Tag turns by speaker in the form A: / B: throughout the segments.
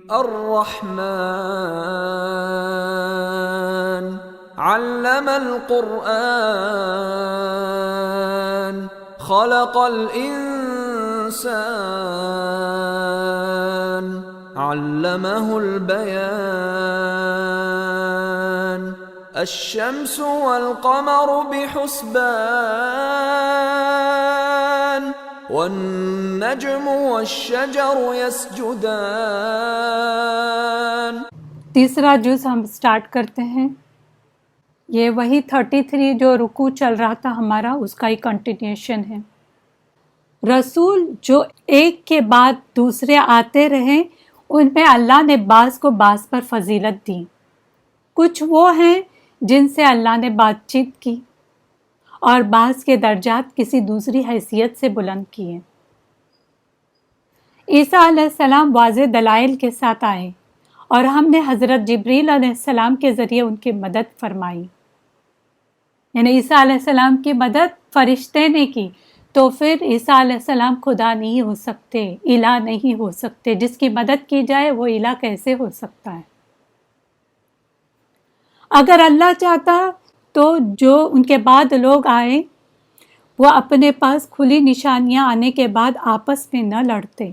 A: الرحمن علم القرآن خلق الإنسان علمه البيان الشمس والقمر بحسبان والنجم والشجر يسجدان۔
B: تیسرا جز ہم سٹارٹ کرتے ہیں۔ یہ وہی 33 جو رکوع چل رہا تھا ہمارا، اس کا ہی کنٹینیوشن ہے۔ رسول جو ایک کے بعد دوسرے آتے رہے، ان میں اللہ نے بعض کو بعض پر فضیلت دی۔ کچھ وہ ہیں جن سے اللہ نے بات چیت کی اور بعض کے درجات کسی دوسری حیثیت سے بلند کیے۔ عیسیٰ علیہ السلام واضح دلائل کے ساتھ آئے اور ہم نے حضرت جبریل علیہ السلام کے ذریعے ان کی مدد فرمائی۔ یعنی عیسیٰ علیہ السلام کی مدد فرشتے نے کی، تو پھر عیسیٰ علیہ السلام خدا نہیں ہو سکتے، الہ نہیں ہو سکتے۔ جس کی مدد کی جائے وہ الہ کیسے ہو سکتا ہے؟ اگر اللہ چاہتا تو جو ان کے بعد لوگ آئے وہ اپنے پاس کھلی نشانیاں آنے کے بعد آپس میں نہ لڑتے،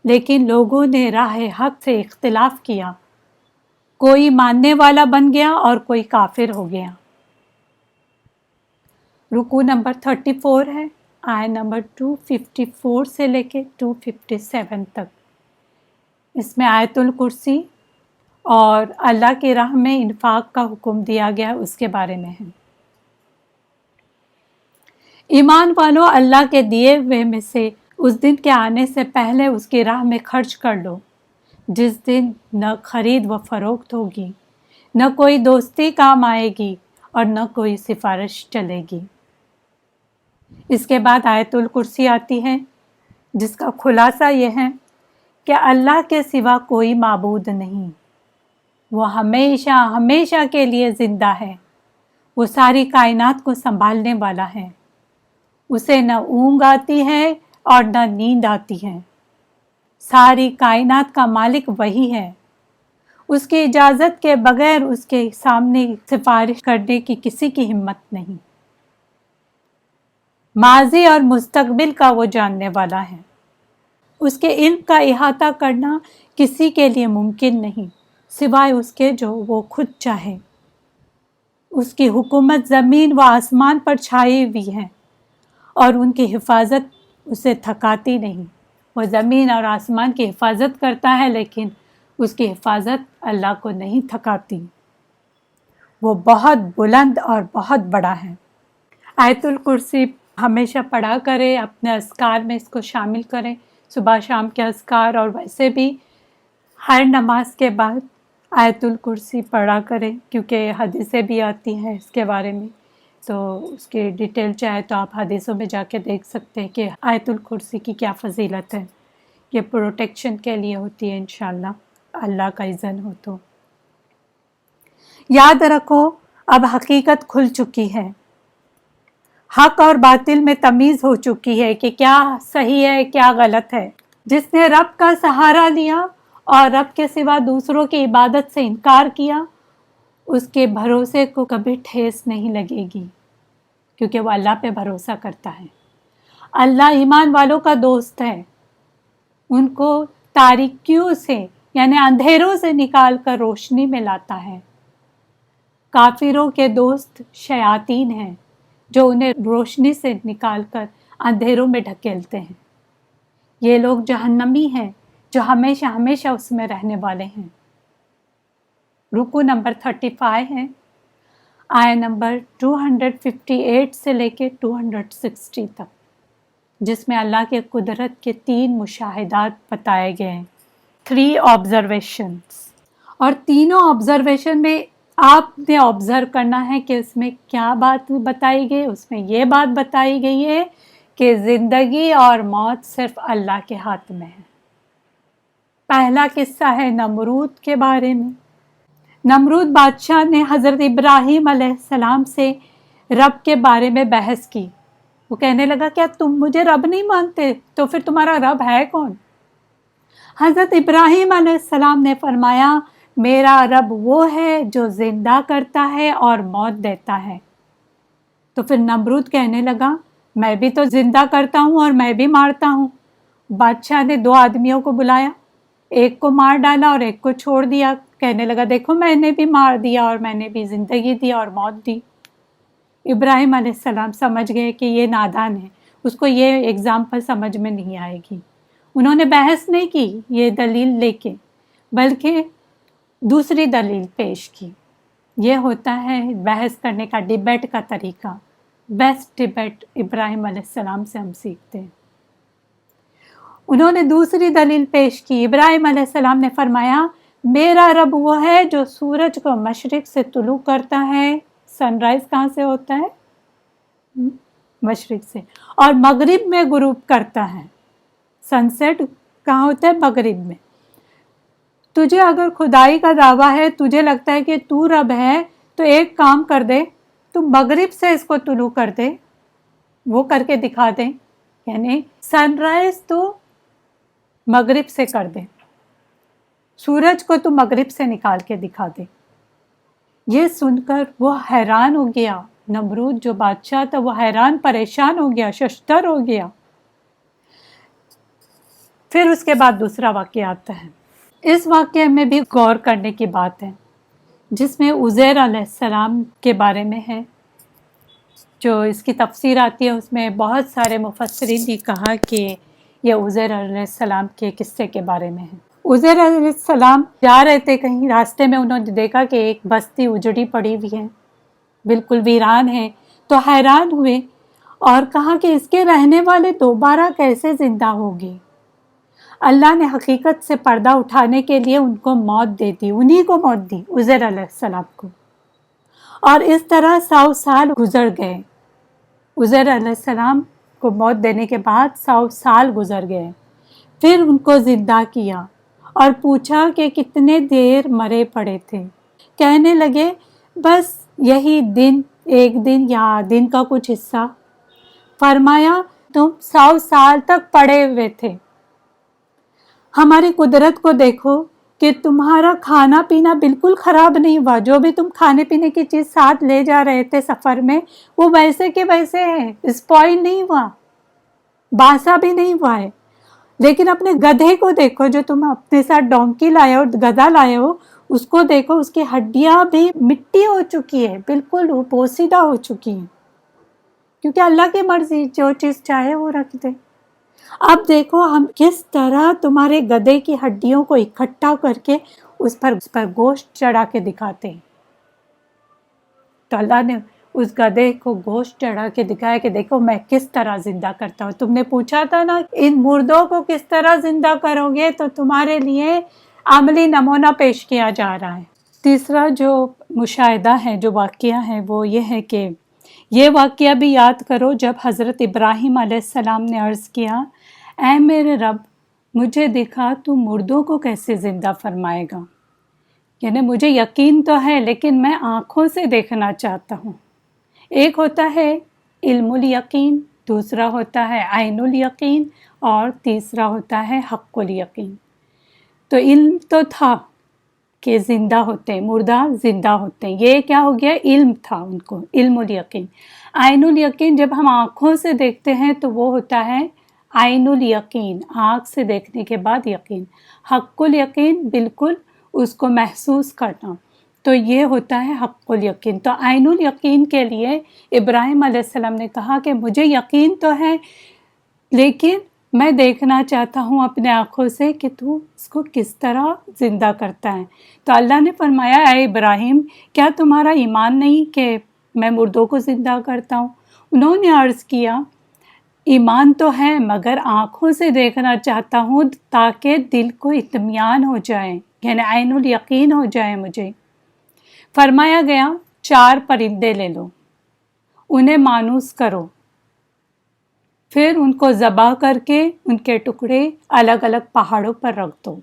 B: لیکن لوگوں نے راہ حق سے اختلاف کیا، کوئی ماننے والا بن گیا اور کوئی کافر ہو گیا۔ رکوع نمبر 34 ہے، آیت نمبر 254 سے لے کے 257 تک۔ اس میں آیت الکرسی اور اللہ کی راہ میں انفاق کا حکم دیا گیا ہے، اس کے بارے میں ہے۔ ایمان والو، اللہ کے دیے ہوئے میں سے اس دن کے آنے سے پہلے اس کی راہ میں خرچ کر لو، جس دن نہ خرید و فروخت ہوگی، نہ کوئی دوستی کام آئے گی اور نہ کوئی سفارش چلے گی۔ اس کے بعد آیت الکرسی آتی ہے، جس کا خلاصہ یہ ہے کہ اللہ کے سوا کوئی معبود نہیں، وہ ہمیشہ ہمیشہ کے لیے زندہ ہے، وہ ساری کائنات کو سنبھالنے والا ہے، اسے نہ اونگ آتی ہے اور نہ نیند آتی ہے، ساری کائنات کا مالک وہی ہے، اس کی اجازت کے بغیر اس کے سامنے سفارش کرنے کی کسی کی ہمت نہیں، ماضی اور مستقبل کا وہ جاننے والا ہے، اس کے علم کا احاطہ کرنا کسی کے لیے ممکن نہیں سوائے اس کے جو وہ خود چاہے۔ اس کی حکومت زمین و آسمان پر چھائی ہوئی ہے اور ان کی حفاظت اسے تھکاتی نہیں۔ وہ زمین اور آسمان کی حفاظت کرتا ہے، لیکن اس کی حفاظت اللہ کو نہیں تھکاتی۔ وہ بہت بلند اور بہت بڑا ہے۔ آیت الکرسی ہمیشہ پڑھا کرے، اپنے اذکار میں اس کو شامل کریں، صبح شام کے اذکار، اور ویسے بھی ہر نماز کے بعد آیت الکرسی پڑھا کریں، کیونکہ حدیثیں بھی آتی ہیں اس کے بارے میں، تو اس کی ڈیٹیل چاہے تو آپ حدیثوں میں جا کے دیکھ سکتے ہیں کہ آیت الکرسی کی کیا فضیلت ہے۔ یہ پروٹیکشن کے لیے ہوتی ہے، انشاءاللہ اللہ کا اذن ہو تو۔ یاد رکھو، اب حقیقت کھل چکی ہے، حق اور باطل میں تمیز ہو چکی ہے کہ کیا صحیح ہے کیا غلط ہے۔ جس نے رب کا سہارا لیا اور رب کے سوا دوسروں کی عبادت سے انکار کیا، اس کے بھروسے کو کبھی ٹھیس نہیں لگے گی، کیونکہ وہ اللہ پہ بھروسہ کرتا ہے۔ اللہ ایمان والوں کا دوست ہے، ان کو تاریکیوں سے یعنی اندھیروں سے نکال کر روشنی میں لاتا ہے۔ کافروں کے دوست شیاطین ہیں جو انہیں روشنی سے نکال کر اندھیروں میں ڈھکیلتے ہیں۔ یہ لوگ جہنمی ہیں جو ہمیشہ ہمیشہ اس میں رہنے والے ہیں۔ رکوع نمبر 35 ہے، آیت نمبر 258 سے لے کے 260 تک، جس میں اللہ کے قدرت کے 3 مشاہدات بتائے گئے ہیں، 3 observations، اور تینوں آبزرویشن میں آپ نے آبزرو کرنا ہے کہ اس میں کیا بات بتائی گئی۔ اس میں یہ بات بتائی گئی ہے کہ زندگی اور موت صرف اللہ کے ہاتھ میں ہے۔ پہلا قصہ ہے نمرود کے بارے میں۔ نمرود بادشاہ نے حضرت ابراہیم علیہ السلام سے رب کے بارے میں بحث کی۔ وہ کہنے لگا کیا تم مجھے رب نہیں مانتے تو پھر تمہارا رب ہے کون؟ حضرت ابراہیم علیہ السلام نے فرمایا میرا رب وہ ہے جو زندہ کرتا ہے اور موت دیتا ہے۔ تو پھر نمرود کہنے لگا میں بھی تو زندہ کرتا ہوں اور میں بھی مارتا ہوں۔ بادشاہ نے 2 آدمیوں کو بلایا، ایک کو مار ڈالا اور ایک کو چھوڑ دیا، کہنے لگا دیکھو میں نے بھی مار دیا اور میں نے بھی زندگی دی اور موت دی۔ ابراہیم علیہ السلام سمجھ گئے کہ یہ نادان ہے، اس کو یہ اگزامپل سمجھ میں نہیں آئے گی۔ انہوں نے بحث نہیں کی یہ دلیل لے کے، بلکہ دوسری دلیل پیش کی۔ یہ ہوتا ہے بحث کرنے کا، ڈیبیٹ کا طریقہ۔ بیسٹ ڈیبیٹ ابراہیم علیہ السلام سے ہم سیکھتے ہیں۔ انہوں نے دوسری دلیل پیش کی۔ ابراہیم علیہ السلام نے فرمایا میرا رب وہ ہے جو سورج کو مشرق سے طلوع کرتا ہے، سن رائز کہاں سے ہوتا ہے؟ مشرق سے، اور مغرب میں غروب کرتا ہے۔ سن سیٹ کہاں ہوتا ہے؟ مغرب میں۔ تجھے اگر خدائی کا دعویٰ ہے، تجھے لگتا ہے کہ تو رب ہے، تو ایک کام کر دے، تو مغرب سے اس کو طلوع کر دے، وہ کر کے دکھا دے، یعنی سن رائز تو مغرب سے کر دے، سورج کو تو مغرب سے نکال کے دکھا دے۔ یہ سن کر وہ حیران ہو گیا، نمرود جو بادشاہ تھا وہ حیران پریشان ہو گیا، ششدر ہو گیا۔ پھر اس کے بعد دوسرا واقعہ آتا ہے۔ اس واقعے میں بھی غور کرنے کی بات ہے، جس میں عزیر علیہ السلام کے بارے میں ہے۔ جو اس کی تفسیر آتی ہے اس میں بہت سارے مفسرین نے کہا کہ یہ عزیر علیہ السلام کے قصے کے بارے میں ہے۔ عزیر علیہ السلام جا رہے تھے کہیں، راستے میں انہوں نے دیکھا کہ ایک بستی اجڑی پڑی ہوئی ہے، بالکل ویران ہے، تو حیران ہوئے اور کہا کہ اس کے رہنے والے دوبارہ کیسے زندہ ہوگے۔ اللہ نے حقیقت سے پردہ اٹھانے کے لیے ان کو موت دے دی، انہی کو موت دی، عزیر علیہ السلام کو، اور اس طرح 100 سال گزر گئے۔ عزیر علیہ السلام کو موت دینے کے بعد 100 سال گزر گئے۔ پھر ان کو زندہ کیا اور پوچھا کہ کتنے دیر مرے پڑے تھے۔ کہنے لگے بس یہی دن، ایک دن یا دن کا کچھ حصہ۔ فرمایا تم 100 سال تک پڑے ہوئے تھے۔ ہماری قدرت کو دیکھو کہ تمہارا کھانا پینا بالکل خراب نہیں ہوا، جو بھی تم کھانے پینے کی چیز ساتھ لے جا رہے تھے سفر میں وہ ویسے کے ویسے ہے، اسپوائل نہیں ہوا، باسا بھی نہیں ہوا ہے۔ لیکن اپنے گدھے کو دیکھو جو تم اپنے ساتھ ڈونکی لائے ہو، گدھا لائے ہو، اس کو دیکھو، اس کی ہڈیاں بھی مٹی ہو چکی ہے، بالکل پوسیدہ ہو چکی ہیں، کیونکہ اللہ کی مرضی، جو چیز چاہے وہ رکھ دے۔ اب دیکھو ہم کس طرح تمہارے گدھے کی ہڈیوں کو اکٹھا کر کے اس پر گوشت چڑھا کے دکھاتے ہیں۔ تو اللہ نے اس گدھے کو گوشت چڑھا کے دکھایا کہ دیکھو میں کس طرح زندہ کرتا ہوں۔ تم نے پوچھا تھا نا ان مردوں کو کس طرح زندہ کرو گے، تو تمہارے لیے عملی نمونہ پیش کیا جا رہا ہے۔ تیسرا جو مشاہدہ ہے، جو واقعہ ہے، وہ یہ ہے کہ یہ واقعہ بھی یاد کرو جب حضرت ابراہیم علیہ السلام نے عرض کیا اے میرے رب مجھے دکھا تو مردوں کو کیسے زندہ فرمائے گا، یعنی مجھے یقین تو ہے لیکن میں آنکھوں سے دیکھنا چاہتا ہوں۔ ایک ہوتا ہے علم الیقین، دوسرا ہوتا ہے عین الیقین، اور تیسرا ہوتا ہے حق الیقین۔ تو علم تو تھا کہ زندہ ہوتے ہیں، مردہ زندہ ہوتے ہیں، یہ کیا ہو گیا؟ علم تھا ان کو، علم الیقین۔ عین الیقین جب ہم آنکھوں سے دیکھتے ہیں تو وہ ہوتا ہے عین الیقین، آنکھ سے دیکھنے کے بعد یقین۔ حق الیقین بالکل اس کو محسوس کرنا، تو یہ ہوتا ہے حق الیقین۔ تو عین الیقین کے لیے ابراہیم علیہ السلام نے کہا کہ مجھے یقین تو ہے لیکن میں دیکھنا چاہتا ہوں اپنے آنکھوں سے کہ تو اس کو کس طرح زندہ کرتا ہے۔ تو اللہ نے فرمایا اے ابراہیم کیا تمہارا ایمان نہیں کہ میں مردوں کو زندہ کرتا ہوں؟ انہوں نے عرض کیا ایمان تو ہے مگر آنکھوں سے دیکھنا چاہتا ہوں تاکہ دل کو اطمینان ہو جائے، یعنی عین الیقین ہو جائے مجھے۔ فرمایا گیا 4 پرندے لے لو، انہیں مانوس کرو، پھر ان کو ذبح کر کے ان کے ٹکڑے الگ الگ پہاڑوں پر رکھ دو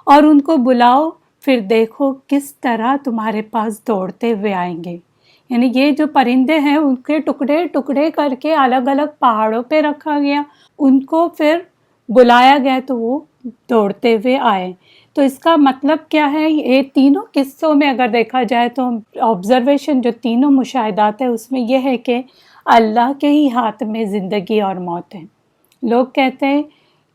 B: اور ان کو بلاؤ، پھر دیکھو کس طرح تمہارے پاس دوڑتے ہوئے آئیں گے۔ یعنی یہ جو پرندے ہیں ان کے ٹکڑے ٹکڑے کر کے الگ الگ پہاڑوں پہ رکھا گیا، ان کو پھر بلایا گیا تو وہ دوڑتے ہوئے آئے۔ تو اس کا مطلب کیا ہے؟ یہ تینوں قصوں میں اگر دیکھا جائے تو آبزرویشن جو تینوں مشاہدات ہے اس میں یہ ہے کہ اللہ کے ہی ہاتھ میں زندگی اور موت ہے۔ لوگ کہتے ہیں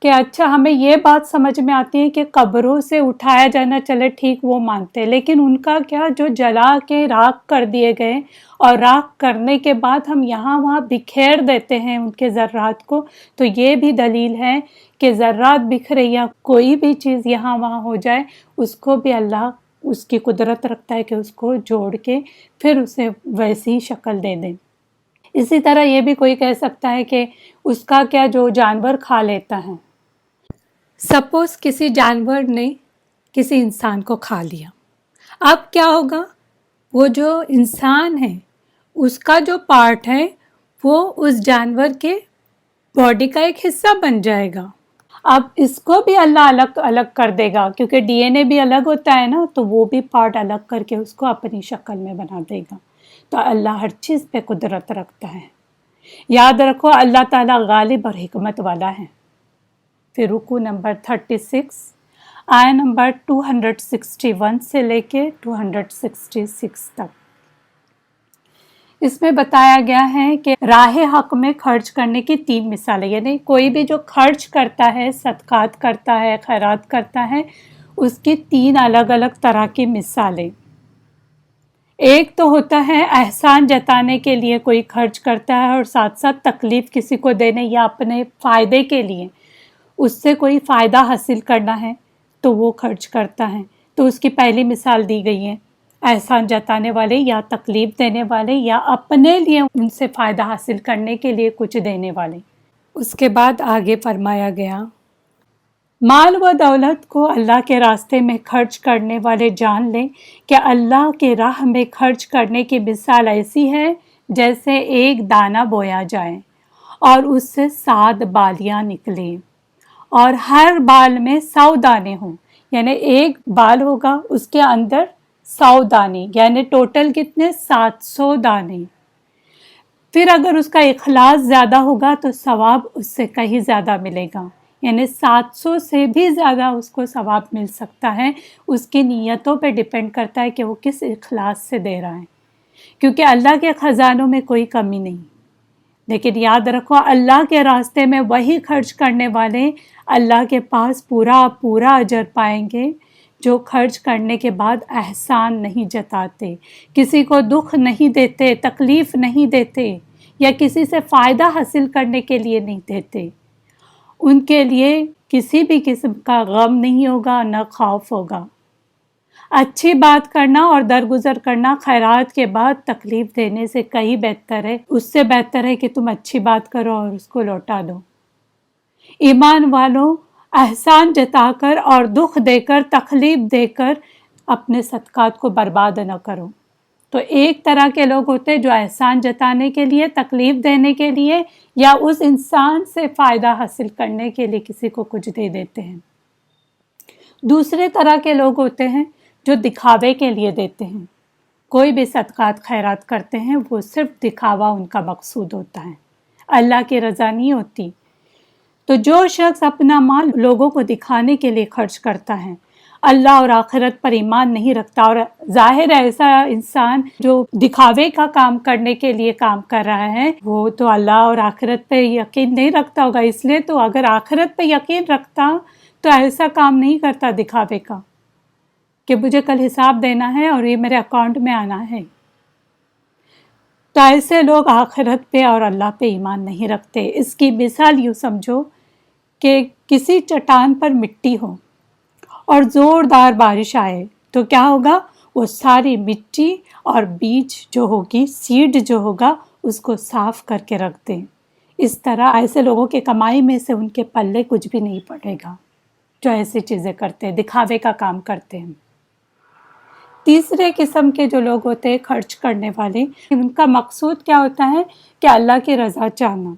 B: کہ اچھا ہمیں یہ بات سمجھ میں آتی ہے کہ قبروں سے اٹھایا جانا، چلے ٹھیک وہ مانتے ہیں، لیکن ان کا کیا جو جلا کے راکھ کر دیے گئے اور راکھ کرنے کے بعد ہم یہاں وہاں بکھیر دیتے ہیں ان کے ذرات کو، تو یہ بھی دلیل ہے کہ ذرات بکھرے یا کوئی بھی چیز یہاں وہاں ہو جائے اس کو بھی اللہ اس کی قدرت رکھتا ہے کہ اس کو جوڑ کے پھر اسے ویسی شکل دے دیں۔ اسی طرح یہ بھی کوئی کہہ سکتا ہے کہ اس کا کیا جو جانور کھا لیتا ہے، سپوز کسی جانور نے کسی انسان کو کھا لیا، اب کیا ہوگا؟ وہ جو انسان ہے اس کا جو پارٹ ہے وہ اس جانور کے باڈی کا ایک حصہ بن جائے گا۔ اب اس کو بھی اللہ الگ الگ کر دے گا کیونکہ ڈی این اے بھی الگ ہوتا ہے نا، تو وہ بھی پارٹ الگ کر کے اس کو اپنی شکل میں بنا دے گا۔ تو اللہ ہر چیز پہ قدرت رکھتا ہے۔ یاد رکھو اللہ تعالیٰ غالب اور حکمت والا ہے۔ پھر رکوع نمبر 36 آیہ نمبر 261 سے لے کے 266 تک، اس میں بتایا گیا ہے کہ راہ حق میں خرچ کرنے کی 3 مثالیں، یعنی کوئی بھی جو خرچ کرتا ہے، صدقات کرتا ہے، خیرات کرتا ہے، اس کی 3 الگ الگ طرح کی مثالیں۔ ایک تو ہوتا ہے احسان جتانے کے لیے کوئی خرچ کرتا ہے اور ساتھ ساتھ تکلیف کسی کو دینے یا اپنے فائدے کے لیے اس سے کوئی فائدہ حاصل کرنا ہے تو وہ خرچ کرتا ہے۔ تو اس کی پہلی مثال دی گئی ہے احسان جتانے والے یا تکلیف دینے والے یا اپنے لیے ان سے فائدہ حاصل کرنے کے لیے کچھ دینے والے۔ اس کے بعد آگے فرمایا گیا، مال و دولت کو اللہ کے راستے میں خرچ کرنے والے جان لیں کہ اللہ کے راہ میں خرچ کرنے کی مثال ایسی ہے جیسے ایک دانہ بویا جائے اور اس سے 7 بالیاں نکلیں اور ہر بال میں 100 دانے ہوں، یعنی ایک بال ہوگا اس کے اندر 100 دانے، یعنی ٹوٹل کتنے؟ 700 دانے۔ پھر اگر اس کا اخلاص زیادہ ہوگا تو ثواب اس سے کہیں زیادہ ملے گا، یعنی 700 سے بھی زیادہ اس کو ثواب مل سکتا ہے۔ اس کی نیتوں پہ ڈیپینڈ کرتا ہے کہ وہ کس اخلاص سے دے رہا ہے، کیونکہ اللہ کے خزانوں میں کوئی کمی نہیں۔ لیکن یاد رکھو اللہ کے راستے میں وہی خرچ کرنے والے اللہ کے پاس پورا پورا اجر پائیں گے جو خرچ کرنے کے بعد احسان نہیں جتاتے، کسی کو دکھ نہیں دیتے، تکلیف نہیں دیتے یا کسی سے فائدہ حاصل کرنے کے لیے نہیں دیتے۔ ان کے لیے کسی بھی قسم کا غم نہیں ہوگا، نہ خوف ہوگا۔ اچھی بات کرنا اور درگزر کرنا خیرات کے بعد تکلیف دینے سے کہیں بہتر ہے۔ اس سے بہتر ہے کہ تم اچھی بات کرو اور اس کو لوٹا دو۔ ایمان والوں، احسان جتا کر اور دکھ دے کر، تکلیف دے کر اپنے صدقات کو برباد نہ کرو۔ تو ایک طرح کے لوگ ہوتے ہیں جو احسان جتانے کے لیے، تکلیف دینے کے لیے یا اس انسان سے فائدہ حاصل کرنے کے لیے کسی کو کچھ دے دیتے ہیں۔ دوسرے طرح کے لوگ ہوتے ہیں جو دکھاوے کے لیے دیتے ہیں۔ کوئی بھی صدقات خیرات کرتے ہیں وہ صرف دکھاوا ان کا مقصود ہوتا ہے، اللہ کی رضا نہیں ہوتی۔ تو جو شخص اپنا مال لوگوں کو دکھانے کے لیے خرچ کرتا ہے، اللہ اور آخرت پر ایمان نہیں رکھتا، اور ظاہر ہے ایسا انسان جو دکھاوے کا کام کرنے کے لیے کام کر رہا ہے وہ تو اللہ اور آخرت پہ یقین نہیں رکھتا ہوگا، اس لیے تو اگر آخرت پہ یقین رکھتا تو ایسا کام نہیں کرتا دکھاوے کا کہ مجھے کل حساب دینا ہے اور یہ میرے اکاؤنٹ میں آنا ہے۔ تو ایسے لوگ آخرت پہ اور اللہ پہ ایمان نہیں رکھتے۔ اس کی مثال یوں سمجھو کہ کسی چٹان پر مٹی ہو اور زوردار بارش آئے تو کیا ہوگا؟ وہ ساری مٹی اور بیج جو ہوگی، سیڈ جو ہوگا، اس کو صاف کر کے رکھ دیں۔ اس طرح ایسے لوگوں کے کمائی میں سے ان کے پلے کچھ بھی نہیں پڑے گا جو ایسی چیزیں کرتے ہیں، دکھاوے کا کام کرتے ہیں۔ تیسرے قسم کے جو لوگ ہوتے ہیں خرچ کرنے والے، ان کا مقصود کیا ہوتا ہے کہ اللہ کی رضا چاہنا۔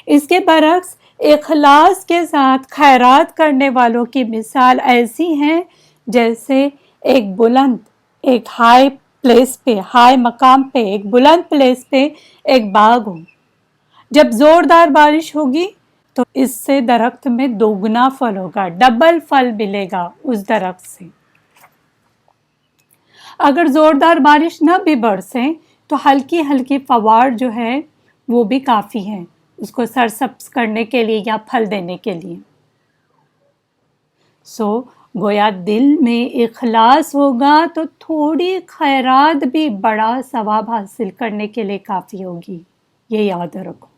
B: اس کے برعکس اخلاص کے ساتھ خیرات کرنے والوں کی مثال ایسی ہے جیسے ایک بلند، ایک ہائی پلیس پہ، ہائی مقام پہ، ایک بلند پلیس پہ ایک باغ ہو۔ جب زوردار بارش ہوگی تو اس سے درخت میں دوگنا پھل ہوگا، ڈبل پھل ملے گا اس درخت سے۔ اگر زوردار بارش نہ بھی برسے تو ہلکی ہلکی فوار جو ہے وہ بھی کافی ہے اس کو سرسبز کرنے کے لیے یا پھل دینے کے لیے۔ گویا دل میں اخلاص ہوگا تو تھوڑی خیرات بھی بڑا ثواب حاصل کرنے کے لیے کافی ہوگی، یہ یاد رکھو۔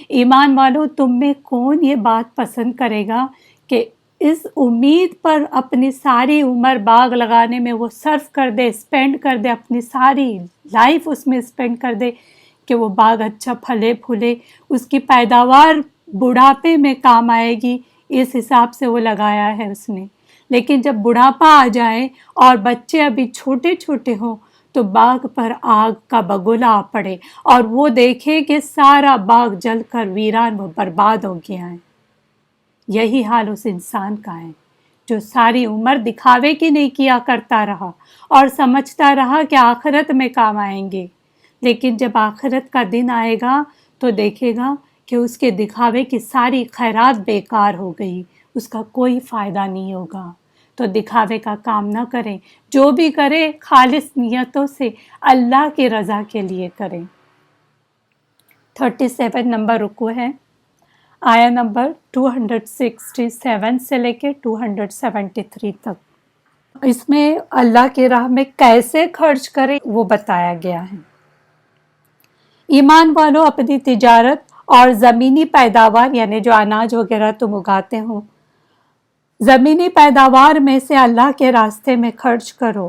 B: ایمان والو، تم میں کون یہ بات پسند کرے گا کہ اس امید پر اپنی ساری عمر باغ لگانے میں وہ صرف کر دے، اسپینڈ کر دے، اپنی ساری لائف اس میں اسپینڈ کر دے کہ وہ باغ اچھا پھلے پھولے، اس کی پیداوار بڑھاپے میں کام آئے گی، اس حساب سے وہ لگایا ہے اس نے۔ لیکن جب بڑھاپا آ جائے اور بچے ابھی چھوٹے چھوٹے ہوں تو باغ پر آگ کا بگولا آ پڑے اور وہ دیکھے کہ سارا باغ جل کر ویران و برباد ہو گیا ہے۔ یہی حال اس انسان کا ہے جو ساری عمر دکھاوے کی نہیں کیا کرتا رہا اور سمجھتا رہا کہ آخرت میں کام آئیں گے، لیکن جب آخرت کا دن آئے گا تو دیکھے گا کہ اس کے دکھاوے کی ساری خیرات بیکار ہو گئی، اس کا کوئی فائدہ نہیں ہوگا۔ تو دکھاوے کا کام نہ کریں، جو بھی کرے خالص نیتوں سے اللہ کی رضا کے لیے کریں۔ 37 نمبر رکوع ہے، آیا نمبر 267 سے لے کے 273 تک۔ اس میں اللہ کی راہ میں کیسے خرچ کریں وہ بتایا گیا ہے۔ ایمان والوں، اپنی تجارت اور زمینی پیداوار یعنی جو اناج وغیرہ تم اگاتے ہو، زمینی پیداوار میں سے اللہ کے راستے میں خرچ کرو،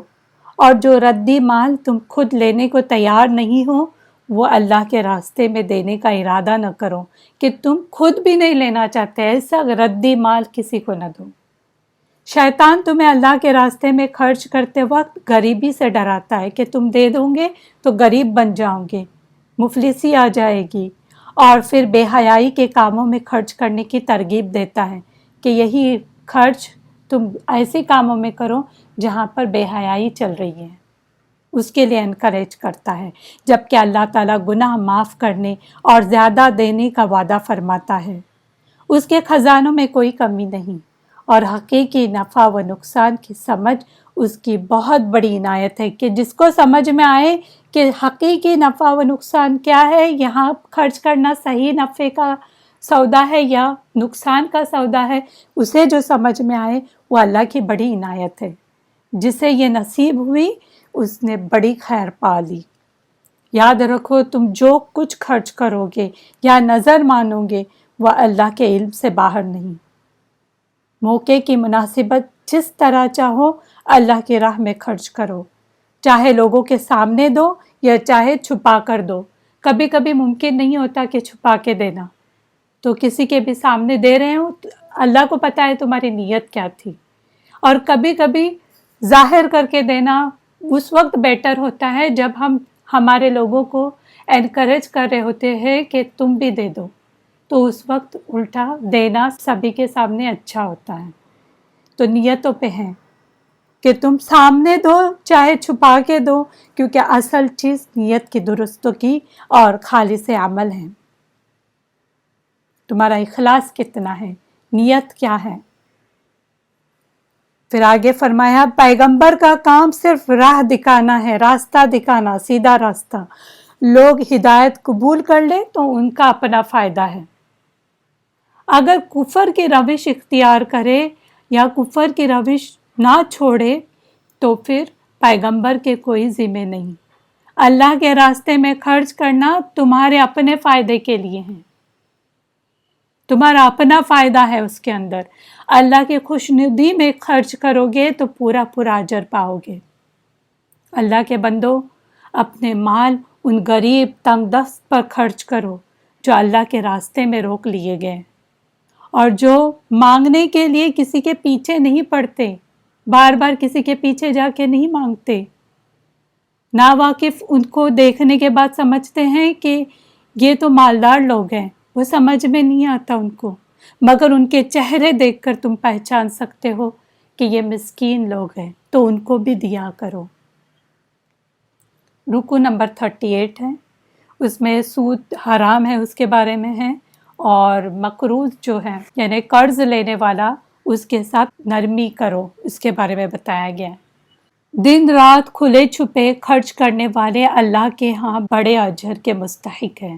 B: اور جو ردی مال تم خود لینے کو تیار نہیں ہو وہ اللہ کے راستے میں دینے کا ارادہ نہ کرو کہ تم خود بھی نہیں لینا چاہتے، ایسا ردی مال کسی کو نہ دو۔ شیطان تمہیں اللہ کے راستے میں خرچ کرتے وقت غریبی سے ڈراتا ہے کہ تم دے دو گے تو غریب بن جاؤ گے، مفلسی آ جائے گی، اور پھر بے حیائی کے کاموں میں خرچ کرنے کی ترغیب دیتا ہے کہ یہی خرچ تم ایسے کاموں میں کرو جہاں پر بے حیائی چل رہی ہے، اس کے لیے انکریج کرتا ہے، جبکہ اللہ تعالیٰ گناہ معاف کرنے اور زیادہ دینے کا وعدہ فرماتا ہے۔ اس کے خزانوں میں کوئی کمی نہیں، اور حقیقی نفع و نقصان کی سمجھ اس کی بہت بڑی عنایت ہے کہ جس کو سمجھ میں آئے کہ حقیقی نفع و نقصان کیا ہے، یہاں خرچ کرنا صحیح نفع کا سودا ہے یا نقصان کا سودا ہے، اسے جو سمجھ میں آئے وہ اللہ کی بڑی عنایت ہے۔ جسے یہ نصیب ہوئی اس نے بڑی خیر پا لی۔ یاد رکھو، تم جو کچھ خرچ کرو گے یا نظر مانو گے وہ اللہ کے علم سے باہر نہیں۔ موقع کی مناسبت جس طرح چاہو اللہ کی راہ میں خرچ کرو، چاہے لوگوں کے سامنے دو یا چاہے چھپا کر دو۔ کبھی کبھی ممکن نہیں ہوتا کہ چھپا کے دینا، تو کسی کے بھی سامنے دے رہے ہو، اللہ کو پتہ ہے تمہاری نیت کیا تھی، اور کبھی کبھی ظاہر کر کے دینا اس وقت بیٹر ہوتا ہے جب ہم ہمارے لوگوں کو انکریج کر رہے ہوتے ہیں کہ تم بھی دے دو، تو اس وقت الٹا دینا سبھی کے سامنے اچھا ہوتا ہے۔ تو نیتوں پہ ہیں کہ تم سامنے دو چاہے چھپا کے دو، کیونکہ اصل چیز نیت کی درستوں کی اور خالص عمل ہے۔ تمہارا اخلاص کتنا ہے، نیت کیا ہے۔ پھر آگے فرمایا، پیغمبر کا کام صرف راہ دکھانا ہے، راستہ دکھانا، سیدھا راستہ۔ لوگ ہدایت قبول کر لیں تو ان کا اپنا فائدہ ہے، اگر کفر کی روش اختیار کرے یا کفر کی روش نہ چھوڑے تو پھر پیغمبر کے کوئی ذمہ نہیں۔ اللہ کے راستے میں خرچ کرنا تمہارے اپنے فائدے کے لیے ہے، تمہارا اپنا فائدہ ہے اس کے اندر۔ اللہ کی خوشنودی میں خرچ کرو گے تو پورا پورا اجر پاؤ گے۔ اللہ کے بندو، اپنے مال ان غریب تنگ دست پر خرچ کرو جو اللہ کے راستے میں روک لیے گئے، اور جو مانگنے کے لیے کسی کے پیچھے نہیں پڑتے، بار بار کسی کے پیچھے جا کے نہیں مانگتے۔ ناواقف ان کو دیکھنے کے بعد سمجھتے ہیں کہ یہ تو مالدار لوگ ہیں، وہ سمجھ میں نہیں آتا ان کو، مگر ان کے چہرے دیکھ کر تم پہچان سکتے ہو کہ یہ مسکین لوگ ہیں، تو ان کو بھی دیا کرو۔ رکوع نمبر 38 ہے، اس میں سود حرام ہے اس کے بارے میں ہے، اور مقروض جو ہے یعنی قرض لینے والا اس کے ساتھ نرمی کرو، اس کے بارے میں بتایا گیا ہے۔ دن رات کھلے چھپے خرچ کرنے والے اللہ کے ہاں بڑے اجر کے مستحق ہیں،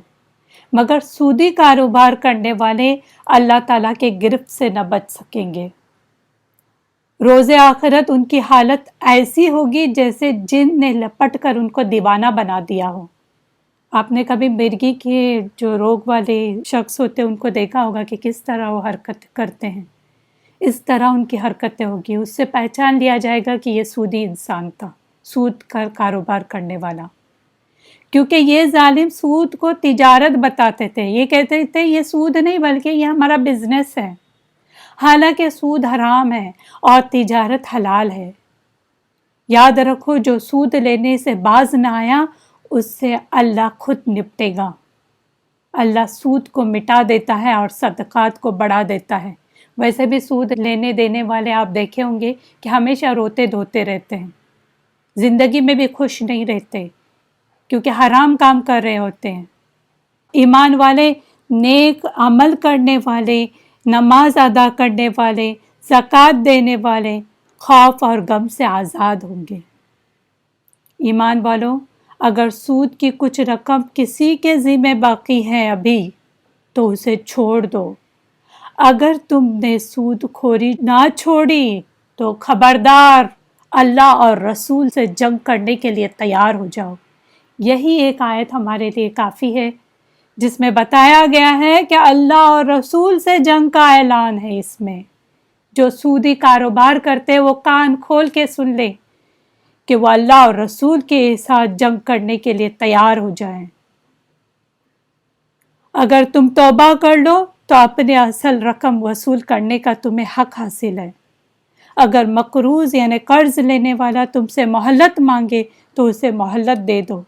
B: مگر سودی کاروبار کرنے والے اللہ تعالیٰ کے گرفت سے نہ بچ سکیں گے۔ روز آخرت ان کی حالت ایسی ہوگی جیسے جن نے لپٹ کر ان کو دیوانہ بنا دیا ہو۔ آپ نے کبھی مرغی کے جو روگ والے شخص ہوتے ہیں ان کو دیکھا ہوگا کہ کس طرح وہ حرکت کرتے ہیں، اس طرح ان کی حرکتیں ہوگی، اس سے پہچان لیا جائے گا کہ یہ سودی انسان تھا، سود کا کاروبار کرنے والا، کیونکہ یہ ظالم سود کو تجارت بتاتے تھے، یہ کہتے تھے یہ سود نہیں بلکہ یہ ہمارا بزنس ہے، حالانکہ سود حرام ہے اور تجارت حلال ہے۔ یاد رکھو جو سود لینے سے باز نہ آیا اس سے اللہ خود نپٹے گا۔ اللہ سود کو مٹا دیتا ہے اور صدقات کو بڑھا دیتا ہے۔ ویسے بھی سود لینے دینے والے آپ دیکھے ہوں گے کہ ہمیشہ روتے دھوتے رہتے ہیں، زندگی میں بھی خوش نہیں رہتے کیونکہ حرام کام کر رہے ہوتے ہیں۔ ایمان والے، نیک عمل کرنے والے، نماز ادا کرنے والے، زکوٰۃ دینے والے خوف اور غم سے آزاد ہوں گے۔ ایمان والوں، اگر سود کی کچھ رقم کسی کے ذمہ باقی ہے ابھی تو اسے چھوڑ دو۔ اگر تم نے سود خوری نہ چھوڑی تو خبردار اللہ اور رسول سے جنگ کرنے کے لیے تیار ہو جاؤ۔ یہی ایک آیت ہمارے لیے کافی ہے جس میں بتایا گیا ہے کہ اللہ اور رسول سے جنگ کا اعلان ہے۔ اس میں جو سودی کاروبار کرتے وہ کان کھول کے سن لے کہ وہ اللہ اور رسول کے ساتھ جنگ کرنے کے لیے تیار ہو جائیں۔ اگر تم توبہ کر لو تو اپنے اصل رقم وصول کرنے کا تمہیں حق حاصل ہے۔ اگر مقروض یعنی قرض لینے والا تم سے مہلت مانگے تو اسے مہلت دے دو،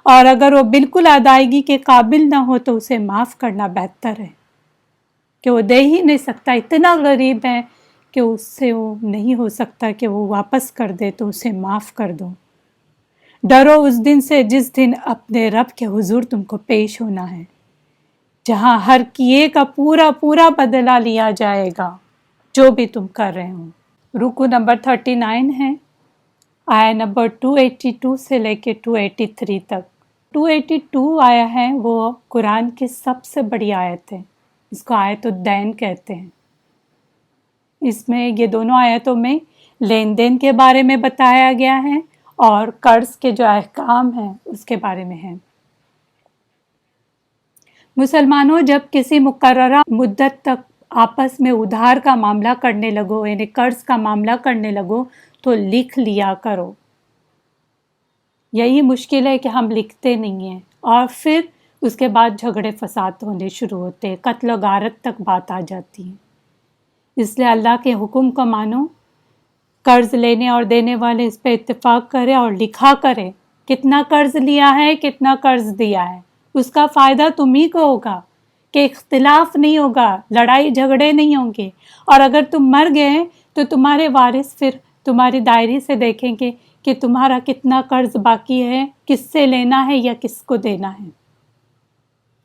B: اور اگر وہ بالکل ادائیگی کے قابل نہ ہو تو اسے معاف کرنا بہتر ہے، کہ وہ دے ہی نہیں سکتا، اتنا غریب ہے کہ اس سے وہ نہیں ہو سکتا کہ وہ واپس کر دے، تو اسے معاف کر دو۔ ڈرو اس دن سے جس دن اپنے رب کے حضور تم کو پیش ہونا ہے، جہاں ہر کیے کا پورا پورا بدلہ لیا جائے گا جو بھی تم کر رہے ہو۔ رکو نمبر 39 ہے، آیا نمبر 282 سے لے کے 283 تک۔ 282 آیا ہے وہ قرآن کی سب سے بڑی آیت ہے، اس کو آیت الدین کہتے ہیں۔ اس میں یہ دونوں آیتوں میں لین دین کے بارے میں بتایا گیا ہے اور قرض کے جو احکام ہیں اس کے بارے میں ہے۔ مسلمانوں، جب کسی مقررہ مدت تک آپس میں ادھار کا معاملہ کرنے لگو یعنی قرض کا معاملہ کرنے لگو تو لکھ لیا کرو۔ یہی مشکل ہے کہ ہم لکھتے نہیں ہیں اور پھر اس کے بعد جھگڑے فساد ہونے شروع ہوتے ہیں، قتل و غارت تک بات آ جاتی ہے۔ اس لیے اللہ کے حکم کو مانو، قرض لینے اور دینے والے اس پہ اتفاق کرے اور لکھا کرے کتنا قرض لیا ہے، کتنا قرض دیا ہے۔ اس کا فائدہ تمہیں کو ہوگا کہ اختلاف نہیں ہوگا، لڑائی جھگڑے نہیں ہوں گے، اور اگر تم مر گئے تو تمہارے وارث پھر تمہاری ڈائری سے دیکھیں گے کہ تمہارا کتنا قرض باقی ہے، کس سے لینا ہے یا کس کو دینا ہے،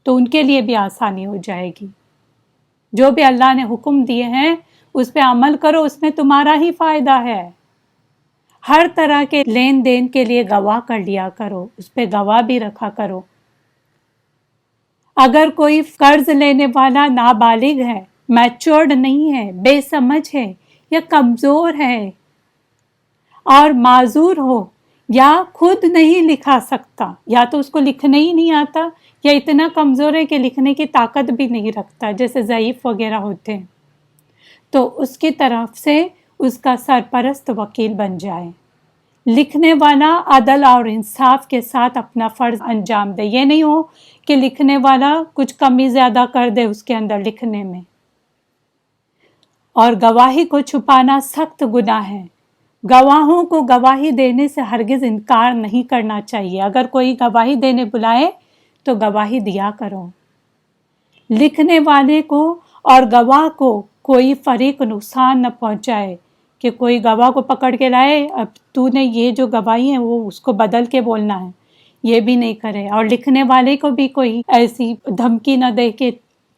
B: تو ان کے لیے بھی آسانی ہو جائے گی۔ جو بھی اللہ نے حکم دیے ہیں اس پہ عمل کرو، اس میں تمہارا ہی فائدہ ہے۔ ہر طرح کے لین دین کے لیے گواہ کر لیا کرو، اس پہ گواہ بھی رکھا کرو۔ اگر کوئی قرض لینے والا نابالغ ہے، میچورڈ نہیں ہے، بے سمجھ ہے یا کمزور ہے اور معذور ہو یا خود نہیں لکھا سکتا، یا تو اس کو لکھنے ہی نہیں آتا یا اتنا کمزور ہے کہ لکھنے کی طاقت بھی نہیں رکھتا، جیسے ضعیف وغیرہ ہوتے ہیں، تو اس کی طرف سے اس کا سرپرست وکیل بن جائے۔ لکھنے والا عدل اور انصاف کے ساتھ اپنا فرض انجام دے، یہ نہیں ہو کہ لکھنے والا کچھ کمی زیادہ کر دے اس کے اندر لکھنے میں۔ اور گواہی کو چھپانا سخت گناہ ہے۔ گواہوں کو گواہی دینے سے ہرگز انکار نہیں کرنا چاہیے۔ اگر کوئی گواہی دینے بلائے تو گواہی دیا کرو۔ لکھنے والے کو اور گواہ کو کوئی فریق نقصان نہ پہنچائے کہ کوئی گواہ کو پکڑ کے لائے، اب تو نے یہ جو گواہی ہے وہ اس کو بدل کے بولنا ہے، یہ بھی نہیں کرے، اور لکھنے والے کو بھی کوئی ایسی دھمکی نہ دے کہ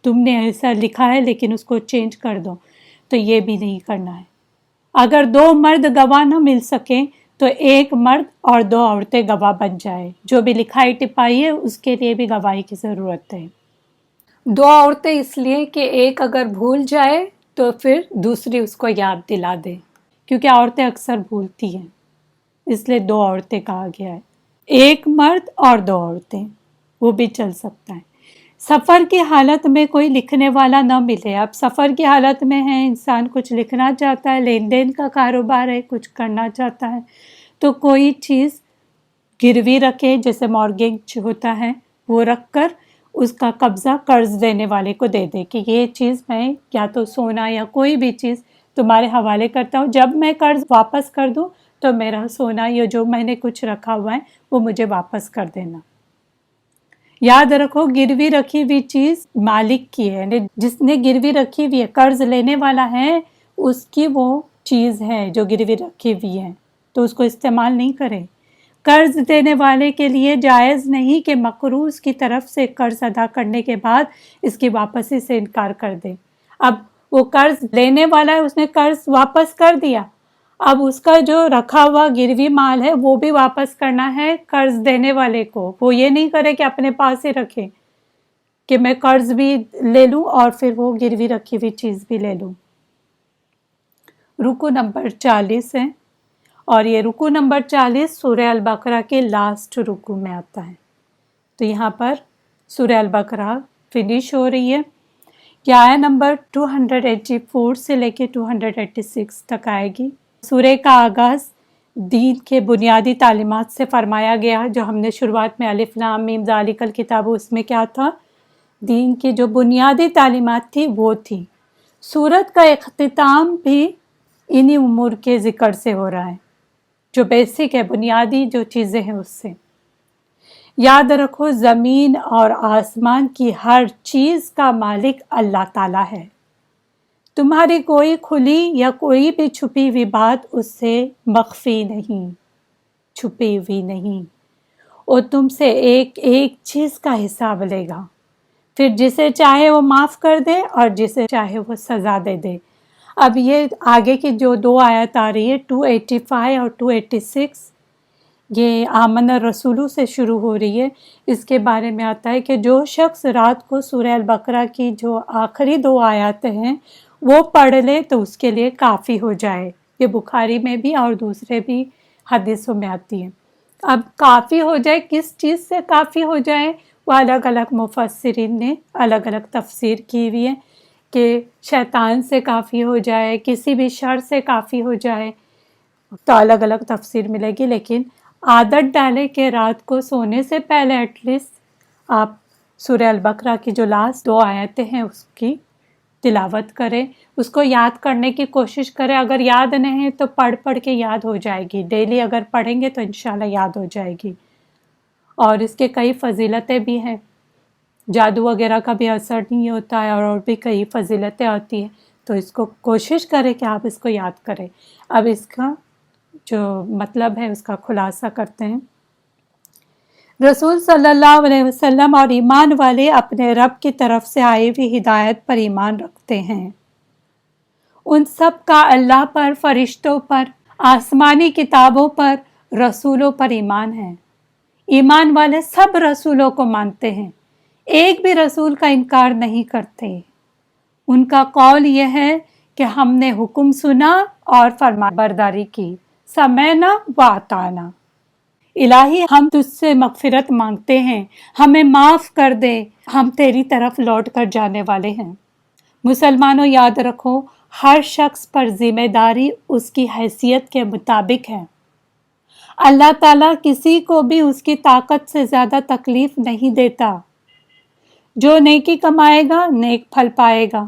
B: تم نے ایسا لکھا ہے لیکن اس کو چینج کر دو، تو یہ بھی نہیں کرنا ہے۔ اگر 2 مرد گواہ نہ مل سکیں تو 1 مرد اور 2 عورتیں گواہ بن جائے، جو بھی لکھائی ٹپائی ہے اس کے لیے بھی گواہی کی ضرورت ہے۔ 2 عورتیں اس لیے کہ ایک اگر بھول جائے تو پھر دوسری اس کو یاد دلا دے، کیونکہ عورتیں اکثر بھولتی ہیں، اس لیے 2 عورتیں کہا گیا ہے۔ 1 مرد اور 2 عورتیں، وہ بھی چل سکتا ہے۔ سفر کی حالت میں کوئی لکھنے والا نہ ملے۔ اب سفر کی حالت میں ہے، انسان کچھ لکھنا چاہتا ہے، لین دین کا کاروبار ہے، کچھ کرنا چاہتا ہے، تو کوئی چیز گروی رکھے، جیسے مارگیج ہوتا ہے، وہ رکھ کر اس کا قبضہ قرض دینے والے کو دے دے کہ یہ چیز میں یا تو سونا یا کوئی بھی چیز تمہارے حوالے کرتا ہوں، جب میں قرض واپس کر دوں تو میرا سونا یا جو میں نے کچھ رکھا ہوا ہے وہ مجھے واپس کر دینا۔ یاد رکھو گروی رکھی ہوئی چیز مالک کی ہے، جس نے گروی رکھی ہوئی ہے، قرض لینے والا ہے، اس کی وہ چیز ہے جو گروی رکھی ہوئی ہے، تو اس کو استعمال نہیں کرے۔ قرض دینے والے کے لیے جائز نہیں کہ مقروض کی طرف سے قرض ادا کرنے کے بعد اس کی واپسی سے انکار کر دے۔ اب وہ قرض لینے والا ہے، اس نے قرض واپس کر دیا، اب اس کا جو رکھا ہوا گروی مال ہے وہ بھی واپس کرنا ہے قرض دینے والے کو۔ وہ یہ نہیں کرے کہ اپنے پاس ہی رکھے کہ میں قرض بھی لے لوں اور پھر وہ گروی رکھی ہوئی چیز بھی لے لوں۔ رکو نمبر 40 ہے، اور یہ رکو نمبر 40 سورہ البقرہ کے لاسٹ رکو میں آتا ہے۔ تو یہاں پر سورہ البقرہ فنش ہو رہی ہے، یہ آیہ نمبر 284 سے لے کے 286 تک آئے گی۔ سورہ کا آغاز دین کے بنیادی تعلیمات سے فرمایا گیا، جو ہم نے شروعات میں الف لام میم ذالک الکتاب، اس میں کیا تھا؟ دین کی جو بنیادی تعلیمات تھی وہ تھی۔ سورت کا اختتام بھی انہی امور کے ذکر سے ہو رہا ہے، جو بیسک ہے، بنیادی جو چیزیں ہیں اس سے۔ یاد رکھو زمین اور آسمان کی ہر چیز کا مالک اللہ تعالیٰ ہے۔ تمہاری کوئی کھلی یا کوئی بھی چھپی ہوئی بات اس سے مخفی نہیں، چھپی ہوئی نہیں۔ اور تم سے ایک ایک چیز کا حساب لے گا، پھر جسے چاہے وہ معاف کر دے اور جسے چاہے وہ سزا دے دے۔ اب یہ آگے کی جو 2 آیت آ رہی ہے 285 اور 286، یہ آمن الرسولو سے شروع ہو رہی ہے۔ اس کے بارے میں آتا ہے کہ جو شخص رات کو سورہ البقرہ کی جو آخری 2 آیات ہیں وہ پڑھ لے تو اس کے لیے کافی ہو جائے۔ یہ بخاری میں بھی اور دوسرے بھی حدیثوں میں آتی ہے۔ اب کافی ہو جائے، کس چیز سے کافی ہو جائے، وہ الگ الگ مفسرین نے الگ الگ تفسیر کی ہوئی ہے، کہ شیطان سے کافی ہو جائے، کسی بھی شر سے کافی ہو جائے، تو الگ الگ تفسیر ملے گی۔ لیکن عادت ڈالے کہ رات کو سونے سے پہلے ایٹ لیسٹ آپ سورہ البقرہ کی جو لاسٹ 2 آیتیں ہیں اس کی تلاوت کریں، اس کو یاد کرنے کی کوشش کریں۔ اگر یاد نہیں ہے تو پڑھ پڑھ کے یاد ہو جائے گی، ڈیلی اگر پڑھیں گے تو انشاءاللہ یاد ہو جائے گی۔ اور اس کے کئی فضیلتیں بھی ہیں، جادو وغیرہ کا بھی اثر نہیں ہوتا ہے، اور بھی کئی فضیلتیں آتی ہیں، تو اس کو کوشش کریں کہ آپ اس کو یاد کریں۔ اب اس کا جو مطلب ہے اس کا خلاصہ کرتے ہیں۔ رسول صلی اللہ علیہ وسلم اور ایمان والے اپنے رب کی طرف سے آئی ہوئی ہدایت پر ایمان رکھتے ہیں۔ ان سب کا اللہ پر، فرشتوں پر، آسمانی کتابوں پر، رسولوں پر ایمان ہے۔ ایمان والے سب رسولوں کو مانتے ہیں، ایک بھی رسول کا انکار نہیں کرتے۔ ان کا قول یہ ہے کہ ہم نے حکم سنا اور فرما برداری کی، سمعنا و اطعنا۔ الہی ہم تجھ سے مغفرت مانگتے ہیں، ہمیں معاف کر دے، ہم تیری طرف لوٹ کر جانے والے ہیں۔ مسلمانوں یاد رکھو، ہر شخص پر ذمہ داری اس کی حیثیت کے مطابق ہے۔ اللہ تعالیٰ کسی کو بھی اس کی طاقت سے زیادہ تکلیف نہیں دیتا۔ جو نیکی کمائے گا نیک پھل پائے گا،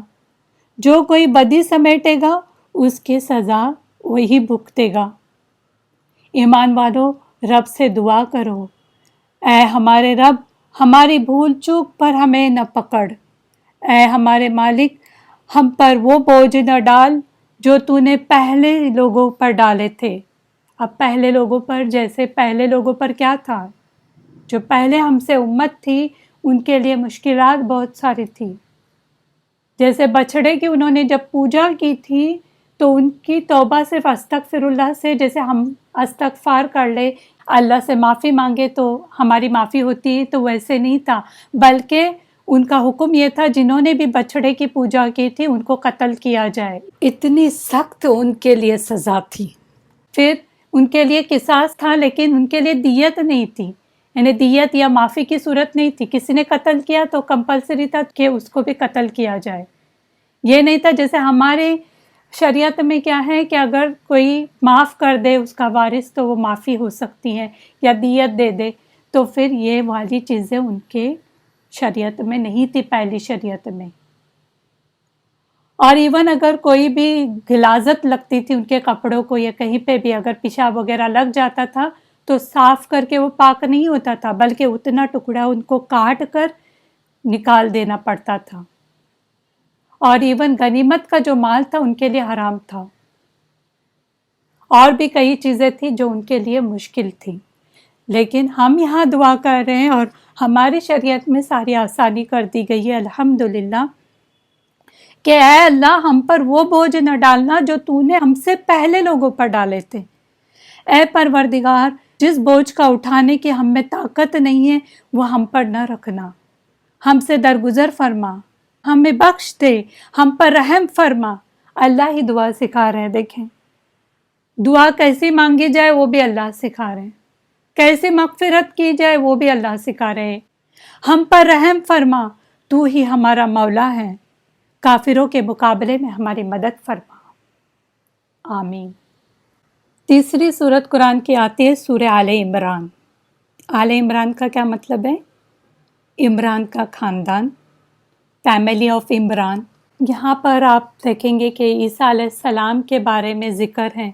B: جو کوئی بدی سمیٹے گا اس کی سزا وہی بھگتے گا۔ ایمان والو، رب سے دعا کرو، اے ہمارے رب، ہماری بھول چوک پر ہمیں نہ پکڑ۔ اے ہمارے مالک، ہم پر وہ بوجھ نہ ڈال جو تو نے پہلے لوگوں پر ڈالے تھے۔ اب پہلے لوگوں پر، جیسے پہلے لوگوں پر کیا تھا، جو پہلے ہم سے امت تھی ان کے لیے مشکلات بہت ساری تھی، جیسے بچھڑے کی انہوں نے جب پوجا کی تھی تو ان کی توبہ صرف استغفر اللہ سے، جیسے ہم استغفار کر لے اللہ سے معافی مانگے تو ہماری معافی ہوتی ہے، تو ویسے نہیں تھا، بلکہ ان کا حکم یہ تھا جنہوں نے بھی بچھڑے کی پوجا کی تھی ان کو قتل کیا جائے۔ اتنی سخت ان کے لیے سزا تھی۔ پھر ان کے لیے قصاص تھا، لیکن ان کے لیے دیت نہیں تھی، یعنی دیت یا معافی کی صورت نہیں تھی۔ کسی نے قتل کیا تو کمپلسری تھا کہ اس کو بھی قتل کیا جائے۔ یہ نہیں تھا جیسے ہمارے شریعت میں کیا ہے کہ اگر کوئی معاف کر دے اس کا وارث تو وہ معافی ہو سکتی ہے یا دیت دے دے، تو پھر یہ والی چیزیں ان کے شریعت میں نہیں تھی، پہلی شریعت میں۔ اور ایون اگر کوئی بھی غلاظت لگتی تھی ان کے کپڑوں کو یا کہیں پہ بھی اگر پیشاب وغیرہ لگ جاتا تھا تو صاف کر کے وہ پاک نہیں ہوتا تھا، بلکہ اتنا ٹکڑا ان کو کاٹ کر نکال دینا پڑتا تھا۔ اور ایون غنیمت کا جو مال تھا ان کے لیے حرام تھا، اور بھی کئی چیزیں تھیں جو ان کے لیے مشکل تھی۔ لیکن ہم یہاں دعا کر رہے ہیں اور ہماری شریعت میں ساری آسانی کر دی گئی ہے الحمدللہ، کہ اے اللہ ہم پر وہ بوجھ نہ ڈالنا جو تو نے ہم سے پہلے لوگوں پر ڈالے تھے۔ اے پروردگار، جس بوجھ کا اٹھانے کی ہم میں طاقت نہیں ہے وہ ہم پر نہ رکھنا، ہم سے درگزر فرما، ہمیں بخش دے، ہم پر رحم فرما۔ اللہ ہی دعا سکھا رہے ہیں، دیکھیں دعا کیسی مانگی جائے وہ بھی اللہ سکھا رہے ہیں، کیسے مغفرت کی جائے وہ بھی اللہ سکھا رہے ہیں۔ ہم پر رحم فرما، تو ہی ہمارا مولا ہے، کافروں کے مقابلے میں ہماری مدد فرما، آمین۔ تیسری صورت قرآن کی آتی ہے سورہ آل عمران۔ آل عمران کا کیا مطلب ہے؟ عمران کا خاندان، فیملی آف عمران۔ یہاں پر آپ دیکھیں گے کہ عیسیٰ علیہ السلام کے بارے میں ذکر ہے،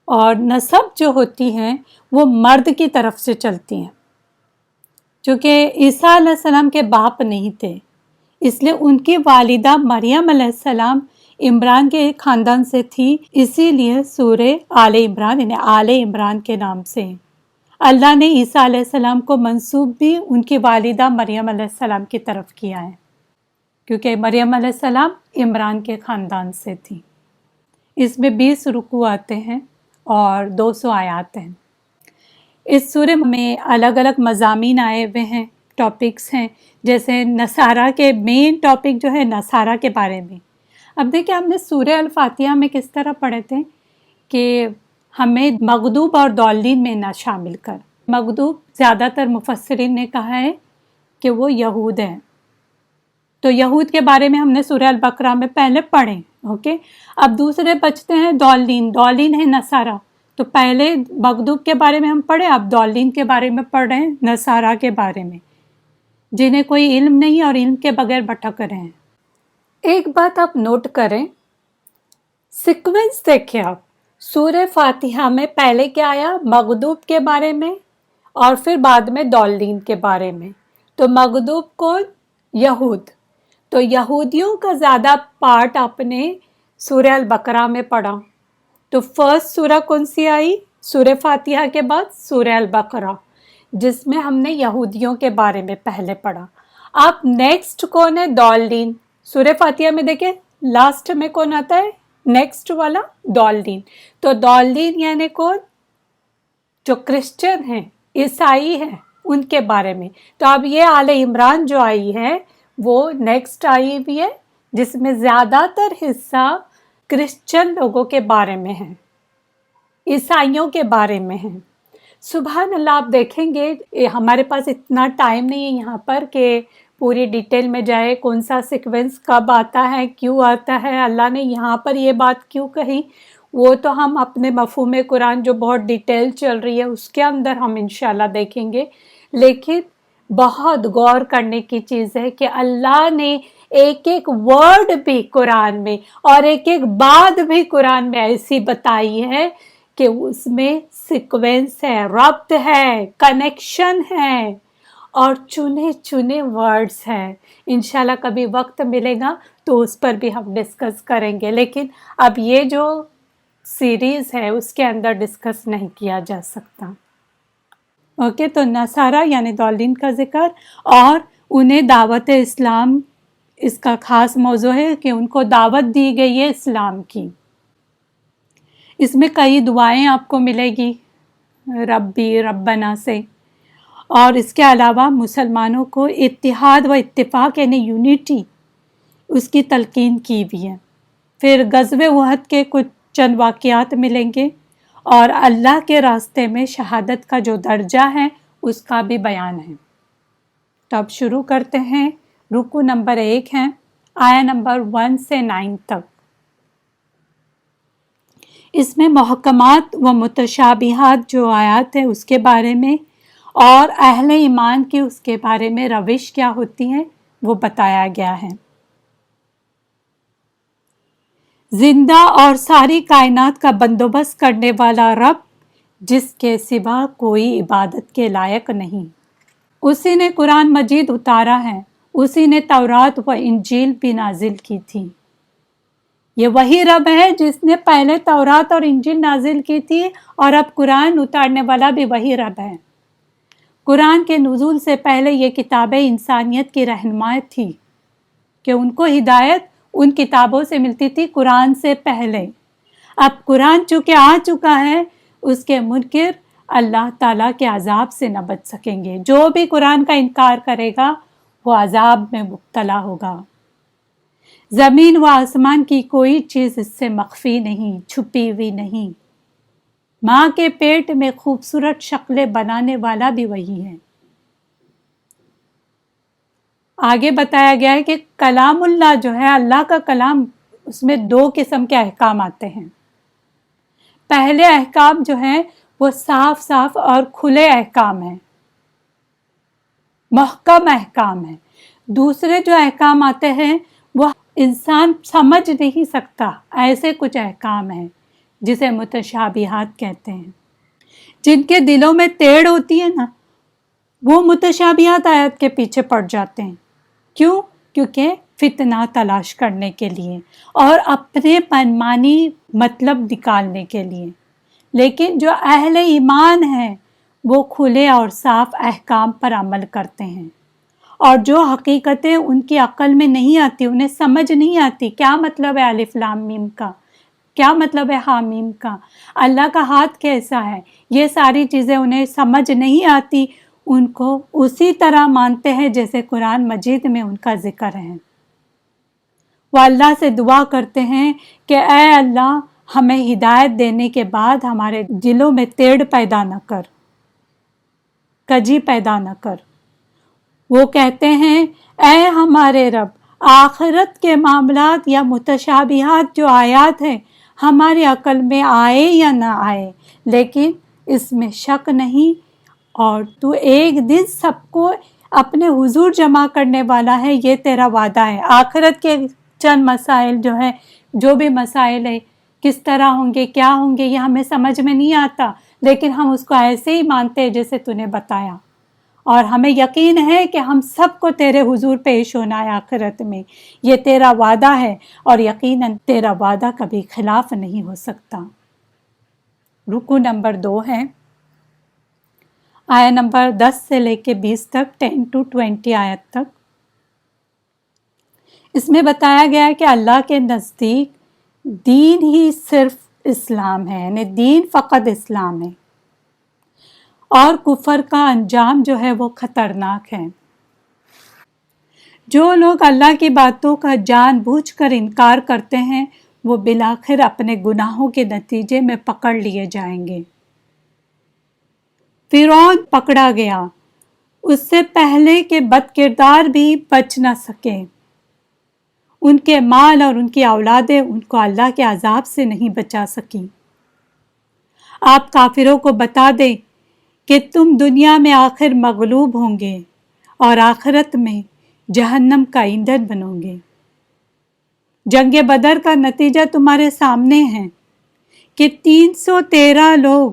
B: اور نسب جو ہوتی ہیں وہ مرد کی طرف سے چلتی ہیں، چونکہ عیسیٰ علیہ السلام کے باپ نہیں تھے، اس لیے ان کی والدہ مریم علیہ السلام عمران کے خاندان سے تھی، اسی لیے سورہ آل عمران یعنی آل عمران کے نام سے اللہ نے عیسیٰ علیہ السلام کو منسوب بھی ان کی والدہ مریم علیہ السلام کی طرف کیا ہے، کیونکہ مریم علیہ السلام عمران کے خاندان سے تھی۔ اس میں 20 رکوع آتے ہیں اور 200 آیات ہیں۔ اس سورہ میں الگ الگ مضامین آئے ہوئے ہیں، ٹاپکس ہیں، جیسے نصارہ کے مین ٹاپک جو ہے نصارہ کے بارے میں۔ اب دیکھیں ہم نے سورہ الفاتحہ میں کس طرح پڑھے تھے کہ ہمیں مغضوب اور ضالین میں نہ شامل کر۔ مغضوب زیادہ تر مفسرین نے کہا ہے کہ وہ یہود ہیں، تو یہود کے بارے میں ہم نے سورہ البقرہ میں پہلے پڑھے، اوکے۔ اب دوسرے بچتے ہیں ضالین، ضالین ہے نصارہ، تو پہلے مغضوب کے بارے میں ہم پڑھے، اب ضالین کے بارے میں پڑھ رہے ہیں، نصارہ کے بارے میں، جنہیں کوئی علم نہیں اور علم کے بغیر بھٹک رہے ہیں۔ ایک بات آپ نوٹ کریں، سیکوینس دیکھیں آپ، سورہ فاتحہ میں پہلے کیا آیا؟ مغضوب کے بارے میں، اور پھر بعد میں ضالین کے بارے میں۔ تو مغضوب کون؟ یہود۔ تو یہودیوں کا زیادہ پارٹ آپ نے سورہ البقرہ میں پڑھا، تو فرسٹ سورہ کون سی آئی؟ سورہ فاتحہ کے بعد سورہ البقرہ، جس میں ہم نے یہودیوں کے بارے میں پہلے پڑھا۔ اب نیکسٹ کون ہے؟ ضالین۔ سورہ فاتحہ میں دیکھیں لاسٹ میں کون آتا ہے؟ نیکسٹ والا ضالین۔ تو ضالین یعنی کون؟ جو کرسچن ہیں، عیسائی ہیں، ان کے بارے میں۔ تو اب یہ آل عمران جو آئی ہے وہ نیکسٹ آئی ہوئی ہے، جس میں زیادہ تر حصہ کرسچن لوگوں کے بارے میں ہے، عیسائیوں کے بارے میں ہے۔ سبحان اللہ، آپ دیکھیں گے ہمارے پاس اتنا ٹائم نہیں ہے یہاں پر کہ پوری ڈیٹیل میں جائے کون سا سیکوینس کب آتا ہے، کیوں آتا ہے، اللہ نے یہاں پر یہ بات کیوں کہی، وہ تو ہم اپنے مفہوم قرآن جو بہت ڈیٹیل چل رہی ہے اس کے اندر ہم انشاءاللہ دیکھیں گے۔ لیکن بہت غور کرنے کی چیز ہے کہ اللہ نے ایک ایک ورڈ بھی قرآن میں اور ایک ایک بات بھی قرآن میں ایسی بتائی ہے کہ اس میں سیکوینس ہے، ربط ہے، کنیکشن ہے، اور چنے چنے ورڈز ہیں۔ انشاءاللہ کبھی وقت ملے گا تو اس پر بھی ہم ڈسکس کریں گے، لیکن اب یہ جو سیریز ہے اس کے اندر ڈسکس نہیں کیا جا سکتا۔ اوکے، تو نصارہ یعنی ضالین کا ذکر، اور انہیں دعوت اسلام اس کا خاص موضوع ہے کہ ان کو دعوت دی گئی ہے اسلام کی۔ اس میں کئی دعائیں آپ کو ملے گی ربی ربنا سے، اور اس کے علاوہ مسلمانوں کو اتحاد و اتفاق یعنی یونٹی اس کی تلقین کی بھی ہے۔ پھر غزوہ احد کے کچھ چند واقعات ملیں گے، اور اللہ کے راستے میں شہادت کا جو درجہ ہے اس کا بھی بیان ہے۔ تو اب شروع کرتے ہیں۔ رکوع نمبر 1 ہے، آیا نمبر 1 سے 9 تک۔ اس میں محکمات و متشابہات جو آیات ہیں اس کے بارے میں، اور اہل ایمان کی اس کے بارے میں روش کیا ہوتی ہے وہ بتایا گیا ہے۔ زندہ اور ساری کائنات کا بندوبست کرنے والا رب جس کے سوا کوئی عبادت کے لائق نہیں، اسی نے قرآن مجید اتارا ہے، اسی نے تورات و انجیل بھی نازل کی تھی۔ یہ وہی رب ہے جس نے پہلے تورات اور انجیل نازل کی تھی، اور اب قرآن اتارنے والا بھی وہی رب ہے۔ قرآن کے نزول سے پہلے یہ کتابیں انسانیت کی رہنمائی تھی کہ ان کو ہدایت ان کتابوں سے ملتی تھی قرآن سے پہلے۔ اب قرآن چونکہ آ چکا ہے، اس کے منکر اللہ تعالیٰ کے عذاب سے نہ بچ سکیں گے۔ جو بھی قرآن کا انکار کرے گا وہ عذاب میں مبتلا ہوگا۔ زمین و آسمان کی کوئی چیز اس سے مخفی نہیں، چھپی ہوئی نہیں۔ ماں کے پیٹ میں خوبصورت شکلیں بنانے والا بھی وہی ہے۔ آگے بتایا گیا ہے کہ کلام اللہ جو ہے، اللہ کا کلام، اس میں 2 قسم کے احکام آتے ہیں۔ پہلے احکام جو ہیں وہ صاف صاف اور کھلے احکام ہیں، محکم احکام ہیں۔ دوسرے جو احکام آتے ہیں وہ انسان سمجھ نہیں سکتا، ایسے کچھ احکام ہیں جسے متشابہات کہتے ہیں۔ جن کے دلوں میں ٹیڑھ ہوتی ہے نا، وہ متشابہات آیات کے پیچھے پڑ جاتے ہیں۔ کیوں؟ کیونکہ فتنہ تلاش کرنے کے لیے اور اپنے منمانی مطلب نکالنے کے لیے۔ لیکن جو اہل ایمان ہیں وہ کھلے اور صاف احکام پر عمل کرتے ہیں، اور جو حقیقتیں ان کی عقل میں نہیں آتی، انہیں سمجھ نہیں آتی، کیا مطلب ہے الف لام میم کا، کیا مطلب ہے حامیم کا، اللہ کا ہاتھ کیسا ہے، یہ ساری چیزیں انہیں سمجھ نہیں آتی، ان کو اسی طرح مانتے ہیں جیسے قرآن مجید میں ان کا ذکر ہے۔ وہ اللہ سے دعا کرتے ہیں کہ اے اللہ، ہمیں ہدایت دینے کے بعد ہمارے دلوں میں ٹیڑھ پیدا نہ کر، کجی پیدا نہ کر۔ وہ کہتے ہیں اے ہمارے رب، آخرت کے معاملات یا متشابہات جو آیات ہیں ہماری عقل میں آئے یا نہ آئے، لیکن اس میں شک نہیں، اور تو ایک دن سب کو اپنے حضور جمع کرنے والا ہے، یہ تیرا وعدہ ہے۔ آخرت کے چند مسائل جو ہیں، جو بھی مسائل ہیں، کس طرح ہوں گے، کیا ہوں گے، یہ ہمیں سمجھ میں نہیں آتا، لیکن ہم اس کو ایسے ہی مانتے ہیں جیسے تو نے بتایا، اور ہمیں یقین ہے کہ ہم سب کو تیرے حضور پیش ہونا ہے آخرت میں، یہ تیرا وعدہ ہے، اور یقیناً تیرا وعدہ کبھی خلاف نہیں ہو سکتا۔ رکوع نمبر 2 ہے، آیا نمبر 10 سے لے کے 20 تک، 10 to 20 آیت تک۔ اس میں بتایا گیا ہے کہ اللہ کے نزدیک دین ہی صرف اسلام ہے، یعنی دین فقط اسلام ہے، اور کفر کا انجام جو ہے وہ خطرناک ہے۔ جو لوگ اللہ کی باتوں کا جان بوجھ کر انکار کرتے ہیں وہ بالآخر اپنے گناہوں کے نتیجے میں پکڑ لیے جائیں گے۔ فرعون پکڑا گیا، اس سے پہلے کہ بد کردار بھی بچ نہ سکے۔ ان کے مال اور ان کی اولادیں ان کو اللہ کے عذاب سے نہیں بچا سکیں۔ آپ کافروں کو بتا دیں کہ تم دنیا میں آخر مغلوب ہوں گے اور آخرت میں جہنم کا ایندھن بنو گے۔ جنگ بدر کا نتیجہ تمہارے سامنے ہے کہ 313 لوگ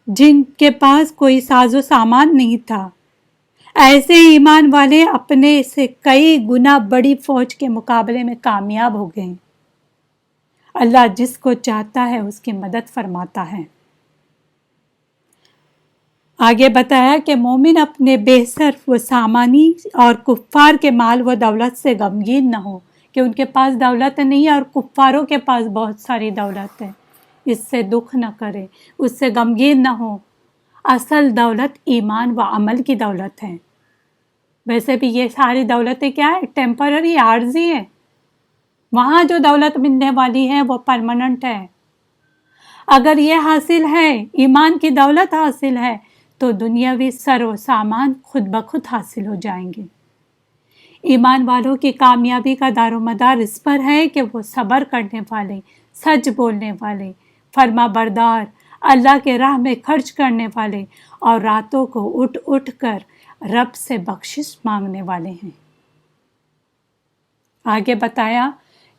B: جن کے پاس کوئی ساز و سامان نہیں تھا، ایسے ایمان والے اپنے سے کئی گنا بڑی فوج کے مقابلے میں کامیاب ہو گئے۔ اللہ جس کو چاہتا ہے اس کی مدد فرماتا ہے۔ آگے بتایا کہ مومن اپنے بے صرف و سامانی اور کفار کے مال و دولت سے غمگین نہ ہو کہ ان کے پاس دولت نہیں ہے اور کفاروں کے پاس بہت ساری دولت ہے، اس سے دکھ نہ کرے، اس سے غمگین نہ ہو۔ اصل دولت ایمان و عمل کی دولت ہے۔ ویسے بھی یہ ساری دولتیں کیا ہے؟ ٹیمپرری، عارضی ہے۔ وہاں جو دولت ملنے والی ہے وہ پرماننٹ ہے۔ اگر یہ حاصل ہے، ایمان کی دولت حاصل ہے، تو دنیاوی سر و سامان خود بخود حاصل ہو جائیں گے۔ ایمان والوں کی کامیابی کا دار و مدار اس پر ہے کہ وہ صبر کرنے والے، سچ بولنے والے، فرما بردار، اللہ کے راہ میں خرچ کرنے والے اور راتوں کو اٹھ اٹھ کر رب سے بخشش مانگنے والے ہیں۔ آگے بتایا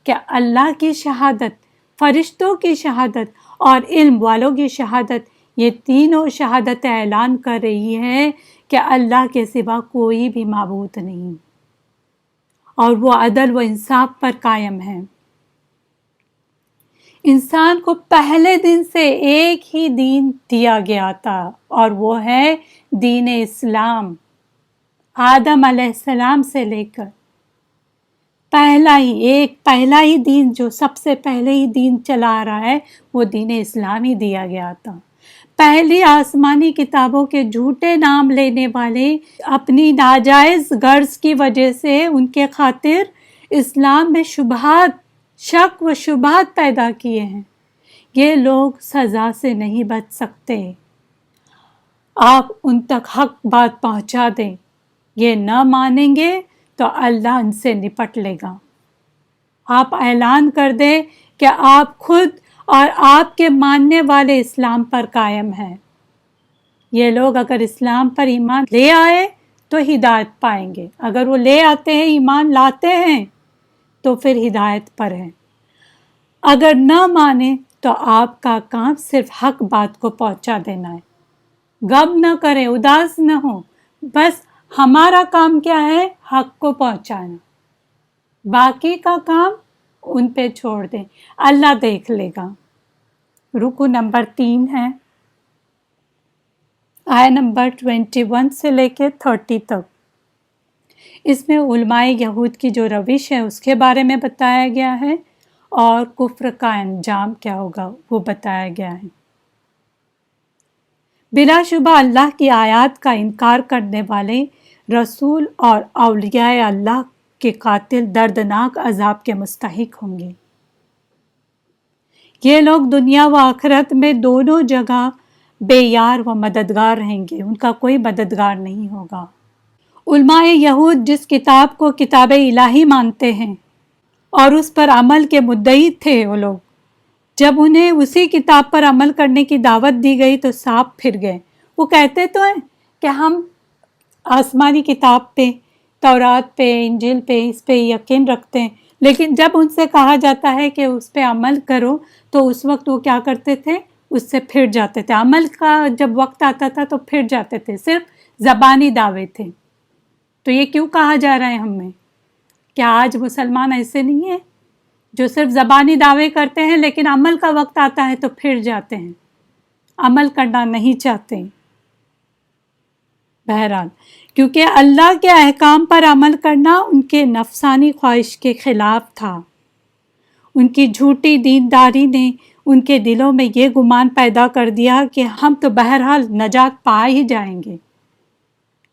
B: کہ اللہ کی شہادت، فرشتوں کی شہادت اور علم والوں کی شہادت، یہ تینوں شہادتیں اعلان کر رہی ہے کہ اللہ کے سوا کوئی بھی معبود نہیں اور وہ عدل و انصاف پر قائم ہے۔ انسان کو پہلے دن سے ایک ہی دین دیا گیا تھا اور وہ ہے دین اسلام۔ آدم علیہ السلام سے لے کر پہلا ہی دین جو سب سے پہلے ہی دین چلا آ رہا ہے وہ دین اسلام ہی دیا گیا تھا۔ پہلی آسمانی کتابوں کے جھوٹے نام لینے والے اپنی ناجائز غرض کی وجہ سے ان کے خاطر اسلام میں شبہات، شک و شبہات پیدا کیے ہیں۔ یہ لوگ سزا سے نہیں بچ سکتے۔ آپ ان تک حق بات پہنچا دیں، یہ نہ مانیں گے تو اللہ ان سے نپٹ لے گا۔ آپ اعلان کر دیں کہ آپ خود اور آپ کے ماننے والے اسلام پر قائم ہیں۔ یہ لوگ اگر اسلام پر ایمان لے آئے تو ہدایت پائیں گے، اگر وہ لے آتے ہیں، ایمان لاتے ہیں تو پھر ہدایت پر ہیں۔ اگر نہ مانے تو آپ کا کام صرف حق بات کو پہنچا دینا ہے۔ غم نہ کریں، اداس نہ ہو، بس ہمارا کام کیا ہے؟ حق کو پہنچانا۔ باقی کا کام ان پہ چھوڑ دیں، اللہ دیکھ لے گا۔ رکو نمبر 3 ہے، آیہ نمبر 21 سے لے کے 30 تک۔ اس میں علماء یہود کی جو روش ہے اس کے بارے میں بتایا گیا ہے اور کفر کا انجام کیا ہوگا وہ بتایا گیا ہے۔ بلا شبہ اللہ کی آیات کا انکار کرنے والے رسول اور اولیاء اللہ کے قاتل دردناک عذاب کے مستحق ہوں گے۔ یہ لوگ دنیا و آخرت میں دونوں جگہ بے یار و مددگار رہیں گے، ان کا کوئی مددگار نہیں ہوگا۔ علماء یہود جس کتاب کو کتاب الہی مانتے ہیں اور اس پر عمل کے مدعی تھے، وہ لوگ جب انہیں اسی کتاب پر عمل کرنے کی دعوت دی گئی تو صاف پھر گئے۔ وہ کہتے تو ہیں کہ ہم آسمانی کتاب پہ، تورات پہ، انجیل پہ، اس پہ یقین رکھتے ہیں، لیکن جب ان سے کہا جاتا ہے کہ اس پہ عمل کرو تو اس وقت وہ کیا کرتے تھے؟ اس سے پھر جاتے تھے۔ عمل کا جب وقت آتا تھا تو پھر جاتے تھے، صرف زبانی دعوے تھے۔ تو یہ کیوں کہا جا رہا ہے ہمیں؟ کیا آج مسلمان ایسے نہیں ہیں جو صرف زبانی دعوے کرتے ہیں لیکن عمل کا وقت آتا ہے تو پھر جاتے ہیں، عمل کرنا نہیں چاہتے؟ بہرحال کیونکہ اللہ کے احکام پر عمل کرنا ان کے نفسانی خواہش کے خلاف تھا۔ ان کی جھوٹی دینداری نے ان کے دلوں میں یہ گمان پیدا کر دیا کہ ہم تو بہرحال نجات پا ہی جائیں گے،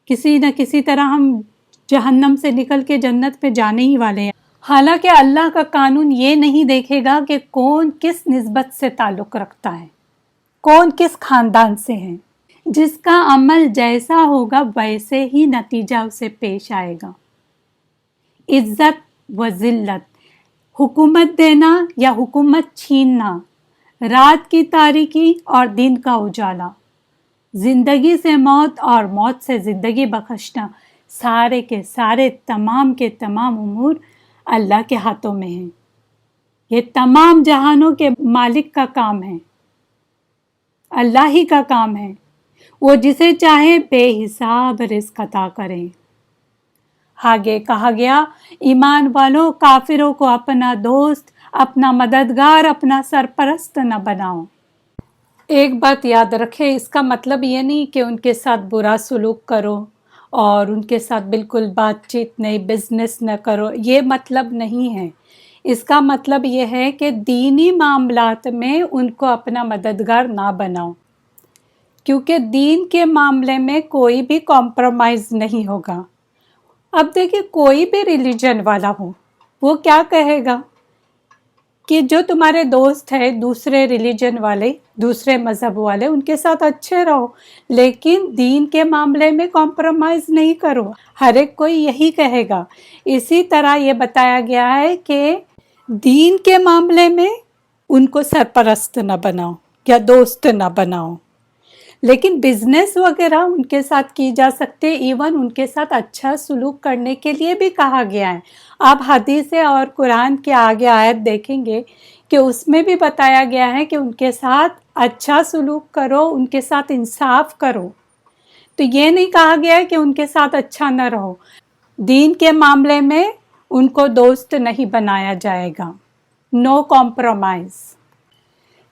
B: کسی نہ کسی طرح ہم جہنم سے نکل کے جنت پہ جانے ہی والے ہیں۔ حالانکہ اللہ کا قانون یہ نہیں دیکھے گا کہ کون کس نسبت سے تعلق رکھتا ہے، کون کس خاندان سے ہے۔ جس کا عمل جیسا ہوگا ویسے ہی نتیجہ اسے پیش آئے گا۔ عزت و ذلت، حکومت دینا یا حکومت چھیننا، رات کی تاریکی اور دن کا اجالا، زندگی سے موت اور موت سے زندگی بخشنا، سارے کے سارے تمام کے تمام امور اللہ کے ہاتھوں میں ہیں۔ یہ تمام جہانوں کے مالک کا کام ہے، اللہ ہی کا کام ہے۔ وہ جسے چاہے بے حساب رزق عطا کریں۔ آگے کہا گیا، ایمان والوں کافروں کو اپنا دوست، اپنا مددگار، اپنا سرپرست نہ بناؤ۔ ایک بات یاد رکھیں، اس کا مطلب یہ نہیں کہ ان کے ساتھ برا سلوک کرو اور ان کے ساتھ بالکل بات چیت نہیں، بزنس نہ کرو، یہ مطلب نہیں ہے۔ اس کا مطلب یہ ہے کہ دینی معاملات میں ان کو اپنا مددگار نہ بناؤ، کیونکہ دین کے معاملے میں کوئی بھی کمپرومائز نہیں ہوگا۔ اب دیکھیں، کوئی بھی ریلیجن والا ہو، وہ کیا کہے گا کہ جو تمہارے دوست ہیں دوسرے ریلیجن والے، دوسرے مذہب والے، ان کے ساتھ اچھے رہو، لیکن دین کے معاملے میں کمپرومائز نہیں کرو۔ ہر ایک کوئی یہی کہے گا۔ اسی طرح یہ بتایا گیا ہے کہ دین کے معاملے میں ان کو سرپرست نہ بناؤ یا دوست نہ بناؤ، لیکن بزنس وغیرہ ان کے ساتھ کی جا سکتے، ایون ان کے ساتھ اچھا سلوک کرنے کے لیے بھی کہا گیا ہے۔ آپ حدیث اور قرآن کے آگے آیت دیکھیں گے کہ اس میں بھی بتایا گیا ہے کہ ان کے ساتھ اچھا سلوک کرو، ان کے ساتھ انصاف کرو۔ تو یہ نہیں کہا گیا ہے کہ ان کے ساتھ اچھا نہ رہو۔ دین کے معاملے میں ان کو دوست نہیں بنایا جائے گا، نو کمپرومائز۔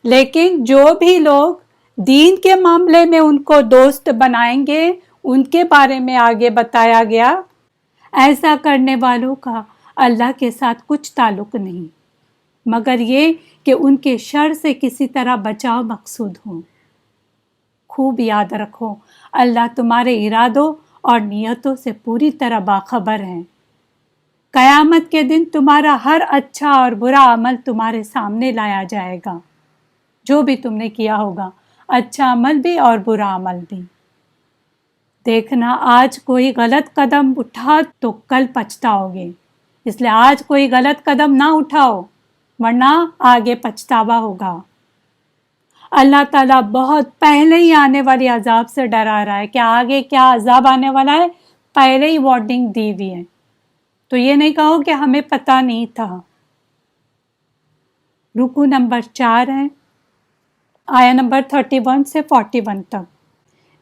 B: لیکن جو بھی لوگ دین کے معاملے میں ان کو دوست بنائیں گے، ان کے بارے میں آگے بتایا گیا، ایسا کرنے والوں کا اللہ کے ساتھ کچھ تعلق نہیں، مگر یہ کہ ان کے شر سے کسی طرح بچاؤ مقصود ہو۔ خوب یاد رکھو، اللہ تمہارے ارادوں اور نیتوں سے پوری طرح باخبر ہے۔ قیامت کے دن تمہارا ہر اچھا اور برا عمل تمہارے سامنے لایا جائے گا، جو بھی تم نے کیا ہوگا، اچھا عمل بھی اور برا عمل بھی۔ دیکھنا، آج کوئی غلط قدم اٹھا تو کل پچھتاؤ گے، اس لیے آج کوئی غلط قدم نہ اٹھاؤ، ورنہ آگے پچھتاوا ہوگا۔ اللہ تعالیٰ بہت پہلے ہی آنے والی عذاب سے ڈرا رہا ہے کہ آگے کیا عذاب آنے والا ہے، پہلے ہی وارننگ دی ہوئی ہے۔ تو یہ نہیں کہو کہ ہمیں پتہ نہیں تھا۔ رکو نمبر 4 ہے، آیا نمبر 31 سے 41 تک،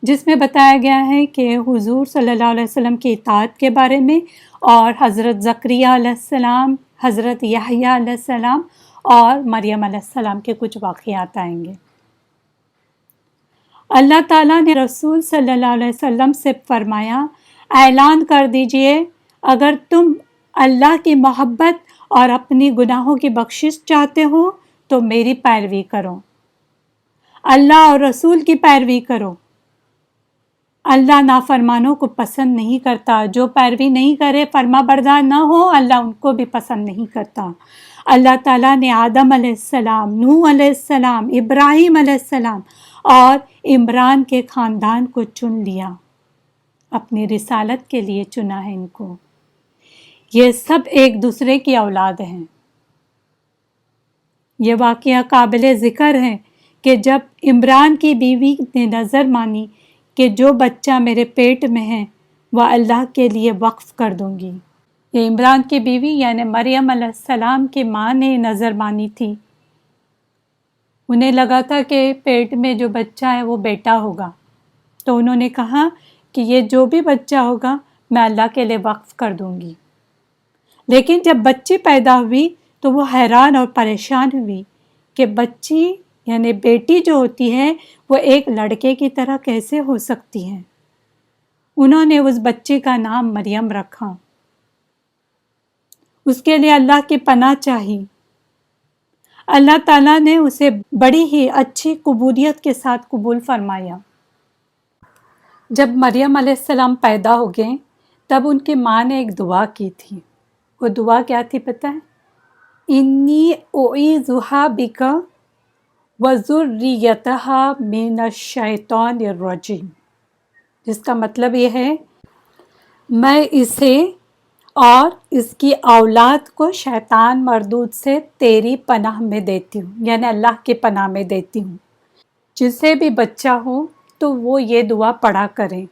B: جس میں بتایا گیا ہے کہ حضور صلی اللہ علیہ وسلم کی اطاعت کے بارے میں، اور حضرت زکریا علیہ السلام، حضرت یحییٰ علیہ السلام اور مریم علیہ السلام کے کچھ واقعات آئیں گے۔ اللہ تعالیٰ نے رسول صلی اللہ علیہ وسلم سے فرمایا، اعلان کر دیجئے، اگر تم اللہ کی محبت اور اپنی گناہوں کی بخشش چاہتے ہو تو میری پیروی کرو، اللہ اور رسول کی پیروی کرو۔ اللہ نافرمانوں کو پسند نہیں کرتا، جو پیروی نہیں کرے، فرما بردار نہ ہو، اللہ ان کو بھی پسند نہیں کرتا۔ اللہ تعالیٰ نے آدم علیہ السلام، نوح علیہ السلام، ابراہیم علیہ السلام اور عمران کے خاندان کو چن لیا، اپنی رسالت کے لیے چنا ہے ان کو۔ یہ سب ایک دوسرے کی اولاد ہیں۔ یہ واقعہ قابل ذکر ہے کہ جب عمران کی بیوی نے نظر مانی کہ جو بچہ میرے پیٹ میں ہے وہ اللہ کے لیے وقف کر دوں گی۔ یہ عمران کی بیوی یعنی مریم علیہ السلام کی ماں نے نظر مانی تھی۔ انہیں لگا تھا کہ پیٹ میں جو بچہ ہے وہ بیٹا ہوگا، تو انہوں نے کہا کہ یہ جو بھی بچہ ہوگا میں اللہ کے لیے وقف کر دوں گی۔ لیکن جب بچی پیدا ہوئی تو وہ حیران اور پریشان ہوئی کہ بچی یعنی بیٹی جو ہوتی ہے وہ ایک لڑکے کی طرح کیسے ہو سکتی ہے۔ انہوں نے اس بچے کا نام مریم رکھا، اس کے لیے اللہ کی پناہ چاہی۔ اللہ تعالیٰ نے اسے بڑی ہی اچھی قبولیت کے ساتھ قبول فرمایا۔ جب مریم علیہ السلام پیدا ہو گئے تب ان کی ماں نے ایک دعا کی تھی۔ وہ دعا کیا تھی پتہ ہے؟ انی اعیذھا بک وذریتھا من الشیطان الرجیم، جس کا مطلب یہ ہے میں اسے اور اس کی اولاد کو شیطان مردود سے تیری پناہ میں دیتی ہوں، یعنی اللہ کی پناہ میں دیتی ہوں۔ جسے بھی بچہ ہو تو وہ یہ دعا پڑھا کریں۔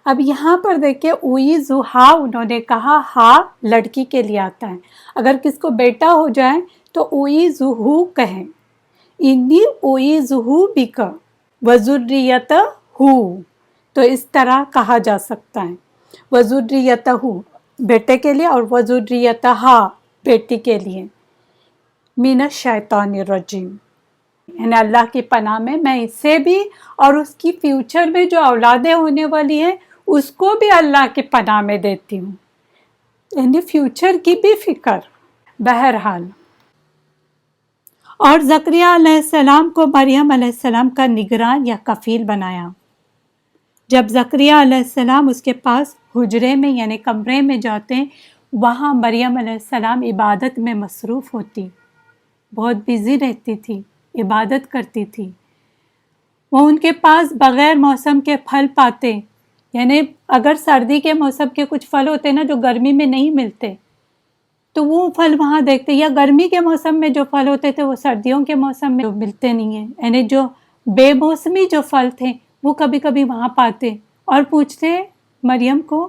B: اب یہاں پر دیکھیں اعیذھا انہوں نے کہا، ہا لڑکی کے لیے آتا ہے، اگر کس کو بیٹا ہو جائے تو اعیذھو کہیں، انی اعیذھو بک وذریتھہ، تو اس طرح کہا جا سکتا ہے، وذریتھہ بیٹے کے لیے اور وذریتھا بیٹی کے لیے، من الشیطان الرجیم، یعنی اللہ کی پناہ میں اسے بھی اور اس کی فیوچر میں جو اولادیں ہونے والی ہیں اس کو بھی اللہ کی پناہ میں دیتی ہوں، یعنی فیوچر کی بھی فکر۔ بہرحال، اور زکریا علیہ السلام کو مریم علیہ السلام کا نگران یا کفیل بنایا۔ جب زکریا علیہ السلام اس کے پاس حجرے میں یعنی کمرے میں جاتے، وہاں مریم علیہ السلام عبادت میں مصروف ہوتی، بہت بیزی رہتی تھی، عبادت کرتی تھی۔ وہ ان کے پاس بغیر موسم کے پھل پاتے، یعنی اگر سردی کے موسم کے کچھ پھل ہوتے نا جو گرمی میں نہیں ملتے تو وہ پھل وہاں دیکھتے، یا گرمی کے موسم میں جو پھل ہوتے تھے وہ سردیوں کے موسم میں ملتے نہیں ہیں، یعنی جو بے موسمی جو پھل تھے وہ کبھی کبھی وہاں پاتے اور پوچھتے مریم کو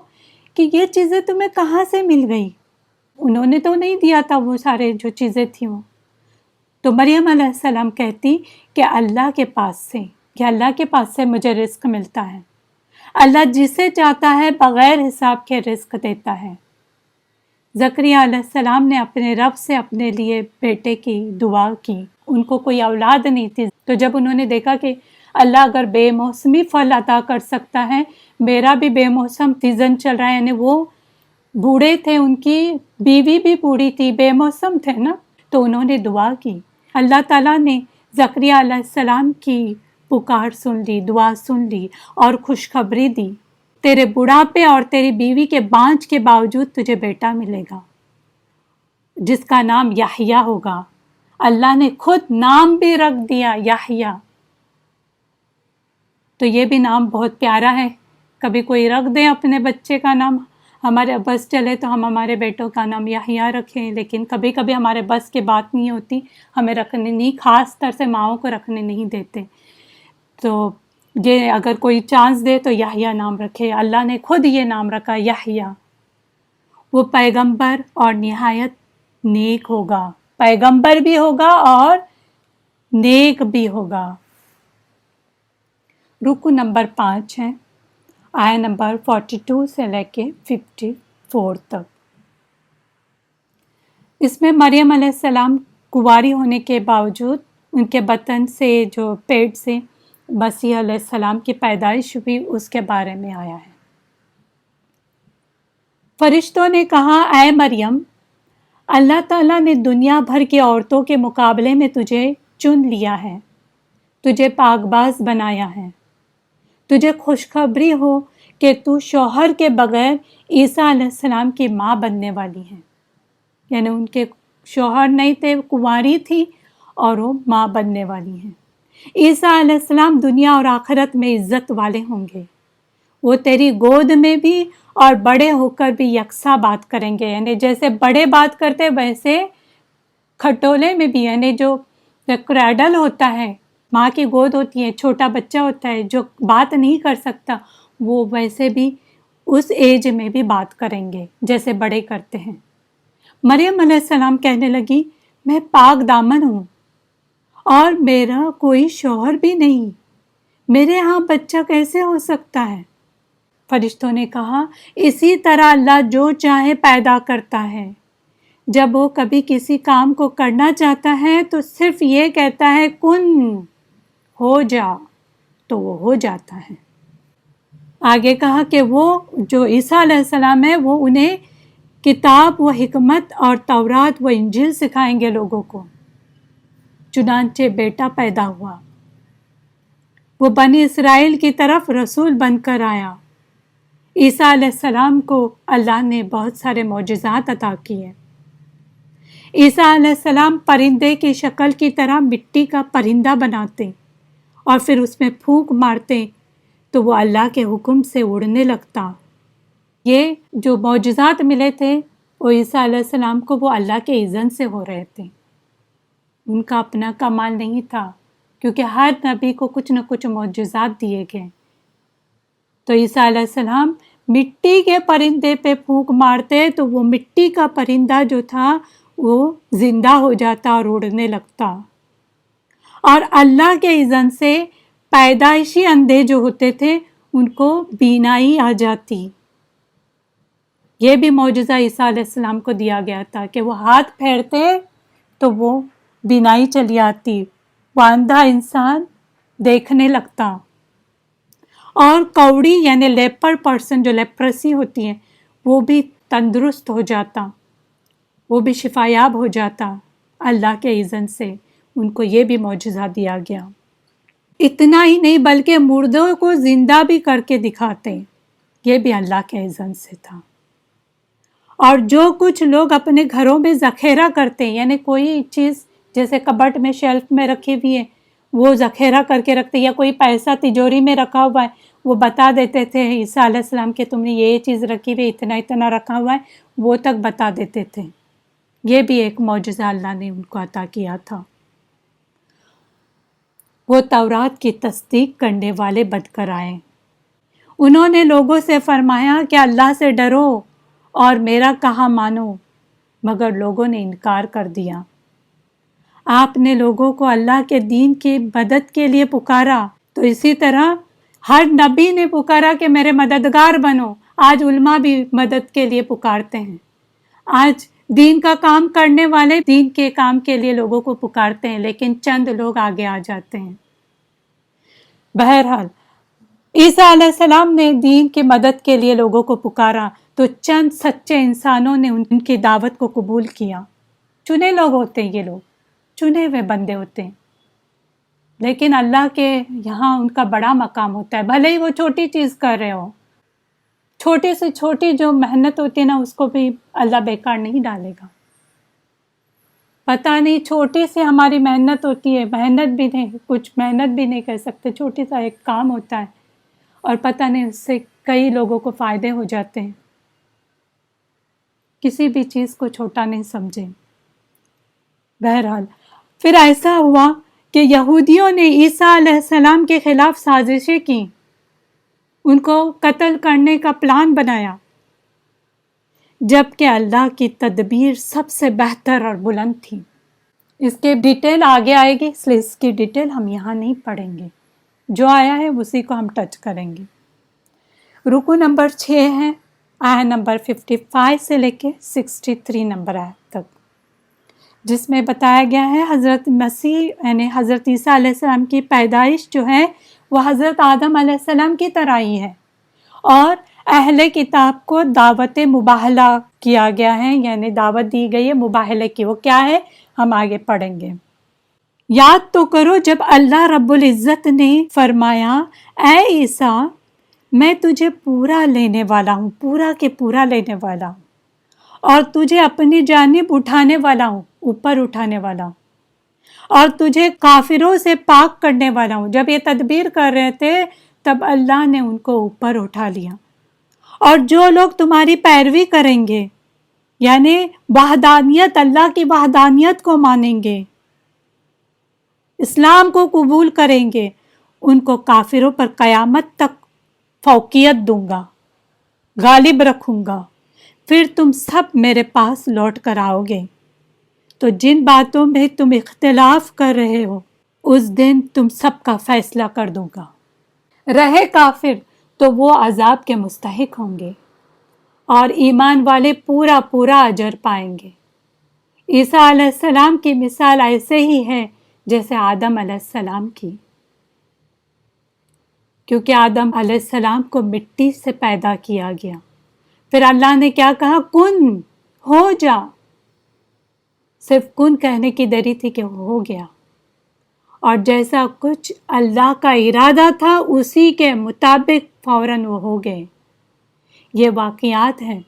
B: کہ یہ چیزیں تمہیں کہاں سے مل گئی، انہوں نے تو نہیں دیا تھا وہ سارے جو چیزیں تھیں وہ۔ تو مریم علیہ السلام کہتی کہ اللہ کے پاس سے، کہ اللہ کے پاس سے مجھے رزق ملتا ہے، اللہ جسے چاہتا ہے بغیر حساب کے رزق دیتا ہے۔ زکریا علیہ السلام نے اپنے رب سے اپنے لیے بیٹے کی دعا کی، ان کو کوئی اولاد نہیں تھی، تو جب انہوں نے دیکھا کہ اللہ اگر بے موسمی پھل عطا کر سکتا ہے، میرا بھی بے موسم سیزن چل رہا ہے، یعنی وہ بوڑھے تھے، ان کی بیوی بھی بوڑھی تھی، بے موسم تھے نا، تو انہوں نے دعا کی۔ اللہ تعالیٰ نے زکریا علیہ السلام کی پکار سن لی، دعا سن لی اور خوشخبری دی، تیرے بڑھاپے اور تیری بیوی کے بانجھ کے باوجود تجھے بیٹا ملے گا جس کا نام یحییٰ ہوگا۔ اللہ نے خود نام بھی رکھ دیا یحییٰ، تو یہ بھی نام بہت پیارا ہے۔ کبھی کوئی رکھ دے اپنے بچے کا نام، ہمارے بس چلے تو ہم ہمارے بیٹوں کا نام یحییٰ رکھیں، لیکن کبھی کبھی ہمارے بس کی بات نہیں ہوتی، ہمیں رکھنے نہیں، خاص طور سے ماؤں کو رکھنے نہیں دیتے، تو یہ اگر کوئی چانس دے تو یحییٰ نام رکھے۔ اللہ نے خود یہ نام رکھا یحییٰ۔ وہ پیغمبر اور نہایت نیک ہوگا، پیغمبر بھی ہوگا اور نیک بھی ہوگا۔ رکو نمبر 5 ہے، آیہ نمبر 42 سے لے کے 54 تک۔ اس میں مریم علیہ السلام کنواری ہونے کے باوجود ان کے بطن سے، جو پیٹ سے مسیح علیہ السلام کی پیدائش ہوئی، اس کے بارے میں آیا ہے۔ فرشتوں نے کہا، اے مریم، اللہ تعالیٰ نے دنیا بھر کی عورتوں کے مقابلے میں تجھے چن لیا ہے، تجھے پاک باز بنایا ہے، تجھے خوشخبری ہو کہ تو شوہر کے بغیر عیسیٰ علیہ السلام کی ماں بننے والی ہے، یعنی ان کے شوہر نہیں تھے، کنواری تھی اور وہ ماں بننے والی ہیں۔ عیسیٰ علیہ السلام دنیا اور آخرت میں عزت والے ہوں گے، وہ تیری گود میں بھی اور بڑے ہو کر بھی یکساں بات کریں گے، یعنی جیسے بڑے بات کرتے ویسے کھٹولے میں بھی، یعنی جو کریڈل ہوتا ہے، ماں کی گود ہوتی ہے، چھوٹا بچہ ہوتا ہے جو بات نہیں کر سکتا، وہ ویسے بھی اس ایج میں بھی بات کریں گے جیسے بڑے کرتے ہیں۔ مریم علیہ السلام کہنے لگی، میں پاک دامن ہوں اور میرا کوئی شوہر بھی نہیں، میرے ہاں بچہ کیسے ہو سکتا ہے؟ فرشتوں نے کہا، اسی طرح اللہ جو چاہے پیدا کرتا ہے، جب وہ کبھی کسی کام کو کرنا چاہتا ہے تو صرف یہ کہتا ہے کن، ہو جا، تو وہ ہو جاتا ہے۔ آگے کہا کہ وہ جو عیسیٰ علیہ السلام ہے وہ انہیں کتاب و حکمت اور تورات و انجیل سکھائیں گے لوگوں کو۔ چنانچہ بیٹا پیدا ہوا، وہ بنی اسرائیل کی طرف رسول بن کر آیا۔ عیسیٰ علیہ السلام کو اللہ نے بہت سارے معجزات عطا کیے۔ عیسیٰ علیہ السلام پرندے کی شکل کی طرح مٹی کا پرندہ بناتے اور پھر اس میں پھونک مارتے تو وہ اللہ کے حکم سے اڑنے لگتا۔ یہ جو معجزات ملے تھے وہ عیسیٰ علیہ السلام کو وہ اللہ کے اذن سے ہو رہے تھے، ان کا اپنا کمال نہیں تھا، کیونکہ ہر نبی کو کچھ نہ کچھ معجزات دیے گئے۔ تو عیسیٰ علیہ السلام مٹی کے پرندے پہ پھونک مارتے تو وہ مٹی کا پرندہ جو تھا وہ زندہ ہو جاتا اور اڑنے لگتا، اور اللہ کے اذن سے پیدائشی اندھے جو ہوتے تھے ان کو بینائی آ جاتی۔ یہ بھی معجزہ عیسیٰ علیہ السلام کو دیا گیا تھا کہ وہ ہاتھ پھیرتے تو وہ بینائی چلی آتی، وہ اندھا انسان دیکھنے لگتا، اور کوڑی یعنی لیپر پرسن جو لیپرسی ہوتی ہے وہ بھی تندرست ہو جاتا، وہ بھی شفایاب ہو جاتا اللہ کے اذن سے۔ ان کو یہ بھی معجزہ دیا گیا۔ اتنا ہی نہیں بلکہ مردوں کو زندہ بھی کر کے دکھاتے، یہ بھی اللہ کے اذن سے تھا۔ اور جو کچھ لوگ اپنے گھروں میں ذخیرہ کرتے، یعنی کوئی چیز جیسے کبٹ میں شیلف میں رکھی ہوئی ہے وہ ذخیرہ کر کے رکھتے، یا کوئی پیسہ تجوری میں رکھا ہوا ہے وہ بتا دیتے تھے عیسیٰ علیہ السلام کہ تم نے یہ چیز رکھی ہوئی، اتنا اتنا رکھا ہوا ہے، وہ تک بتا دیتے تھے۔ یہ بھی ایک معجزہ اللہ نے ان کو عطا کیا تھا۔ وہ تورات کی تصدیق کرنے والے بن کر آئے۔ انہوں نے لوگوں سے فرمایا کہ اللہ سے ڈرو اور میرا کہا مانو، مگر لوگوں نے انکار کر دیا۔ آپ نے لوگوں کو اللہ کے دین کی مدد کے لیے پکارا، تو اسی طرح ہر نبی نے پکارا کہ میرے مددگار بنو۔ آج علماء بھی مدد کے لیے پکارتے ہیں، آج دین کا کام کرنے والے دین کے کام کے لیے لوگوں کو پکارتے ہیں، لیکن چند لوگ آگے آ جاتے ہیں۔ بہرحال عیسیٰ علیہ السلام نے دین کی مدد کے لیے لوگوں کو پکارا، تو چند سچے انسانوں نے ان کی دعوت کو قبول کیا۔ چنے لوگ ہوتے ہیں، یہ لوگ چنے ہوئے بندے ہوتے ہیں، لیکن اللہ کے یہاں ان کا بڑا مقام ہوتا ہے۔ بھلے ہی وہ چھوٹی چیز کر رہے ہو، چھوٹی سے چھوٹی جو محنت ہوتی ہے نا، اس کو بھی اللہ بیکار نہیں ڈالے گا۔ پتہ نہیں چھوٹی سے ہماری محنت ہوتی ہے، محنت بھی نہیں، کچھ محنت بھی نہیں کر سکتے، چھوٹی سا ایک کام ہوتا ہے اور پتہ نہیں اس سے کئی لوگوں کو فائدے ہو جاتے ہیں۔ کسی بھی چیز کو چھوٹا نہیں سمجھیں۔ بہرحال پھر ایسا ہوا کہ یہودیوں نے عیسیٰ علیہ السلام کے خلاف سازشیں کی، ان کو قتل کرنے کا پلان بنایا، جبکہ اللہ کی تدبیر سب سے بہتر اور بلند تھی۔ اس کے ڈیٹیل آگے آئے گی، اس لیے اس کی ڈیٹیل ہم یہاں نہیں پڑھیں گے، جو آیا ہے اسی کو ہم ٹچ کریں گے۔ رکو نمبر 6 ہے، آیت نمبر 55 سے لے کے 63 نمبر آیت تک، جس میں بتایا گیا ہے حضرت مسیح یعنی حضرت عیسیٰ علیہ السلام کی پیدائش جو ہے وہ حضرت آدم علیہ السلام کی طرح ہی ہے، اور اہل کتاب کو دعوت مباہلہ کیا گیا ہے، یعنی دعوت دی گئی ہے مباہلے کی۔ وہ کیا ہے ہم آگے پڑھیں گے۔ یاد تو کرو جب اللہ رب العزت نے فرمایا، اے عیسیٰ میں تجھے پورا لینے والا ہوں، پورا کے پورا لینے والا ہوں، اور تجھے اپنی جانب اٹھانے والا ہوں، اوپر اٹھانے والا ہوں، اور تجھے کافروں سے پاک کرنے والا ہوں۔ جب یہ تدبیر کر رہے تھے تب اللہ نے ان کو اوپر اٹھا لیا۔ اور جو لوگ تمہاری پیروی کریں گے، یعنی وحدانیت، اللہ کی وحدانیت کو مانیں گے، اسلام کو قبول کریں گے، ان کو کافروں پر قیامت تک فوقیت دوں گا، غالب رکھوں گا۔ پھر تم سب میرے پاس لوٹ کر آؤ گے، تو جن باتوں میں تم اختلاف کر رہے ہو اس دن تم سب کا فیصلہ کر دوں گا۔ رہے کافر تو وہ عذاب کے مستحق ہوں گے، اور ایمان والے پورا پورا اجر پائیں گے۔ عیسیٰ علیہ السلام کی مثال ایسے ہی ہے جیسے آدم علیہ السلام کی، کیونکہ آدم علیہ السلام کو مٹی سے پیدا کیا گیا، پھر اللہ نے کیا کہا، کن ہو جا، صرف کن کہنے کی دری تھی کہ وہ ہو گیا، اور جیسا کچھ اللہ کا ارادہ تھا اسی کے مطابق فوراً وہ ہو گئے۔ یہ واقعات ہیں۔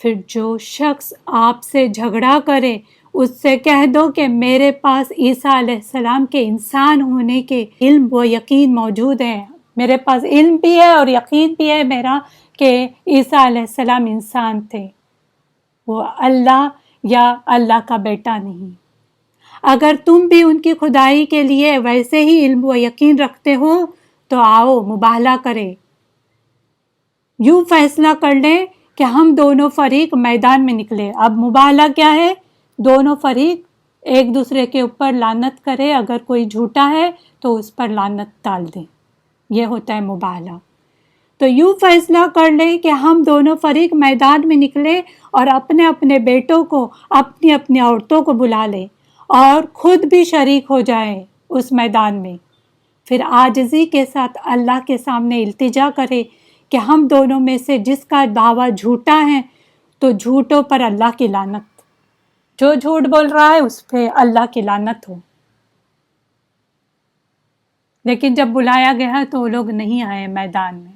B: پھر جو شخص آپ سے جھگڑا کرے اس سے کہہ دو کہ میرے پاس عیسیٰ علیہ السلام کے انسان ہونے کے علم و یقین موجود ہے، میرے پاس علم بھی ہے اور یقین بھی ہے میرا کہ عیسیٰ علیہ السلام انسان تھے، وہ اللہ یا اللہ کا بیٹا نہیں۔ اگر تم بھی ان کی خدائی کے لیے ویسے ہی علم و یقین رکھتے ہو تو آؤ مباہلہ کرے، یوں فیصلہ کر لیں کہ ہم دونوں فریق میدان میں نکلے۔ اب مباہلہ کیا ہے؟ دونوں فریق ایک دوسرے کے اوپر لعنت کرے، اگر کوئی جھوٹا ہے تو اس پر لعنت ڈال دیں، یہ ہوتا ہے مباہلہ۔ تو یوں فیصلہ کر لیں کہ ہم دونوں فریق میدان میں نکلے اور اپنے اپنے بیٹوں کو، اپنی اپنی عورتوں کو بلا لیں اور خود بھی شریک ہو جائیں اس میدان میں، پھر عاجزی کے ساتھ اللہ کے سامنے التجا کرے کہ ہم دونوں میں سے جس کا دعویٰ جھوٹا ہے تو جھوٹوں پر اللہ کی لعنت، جو جھوٹ بول رہا ہے اس پہ اللہ کی لعنت ہو۔ لیکن جب بلایا گیا تو وہ لوگ نہیں آئے میدان میں۔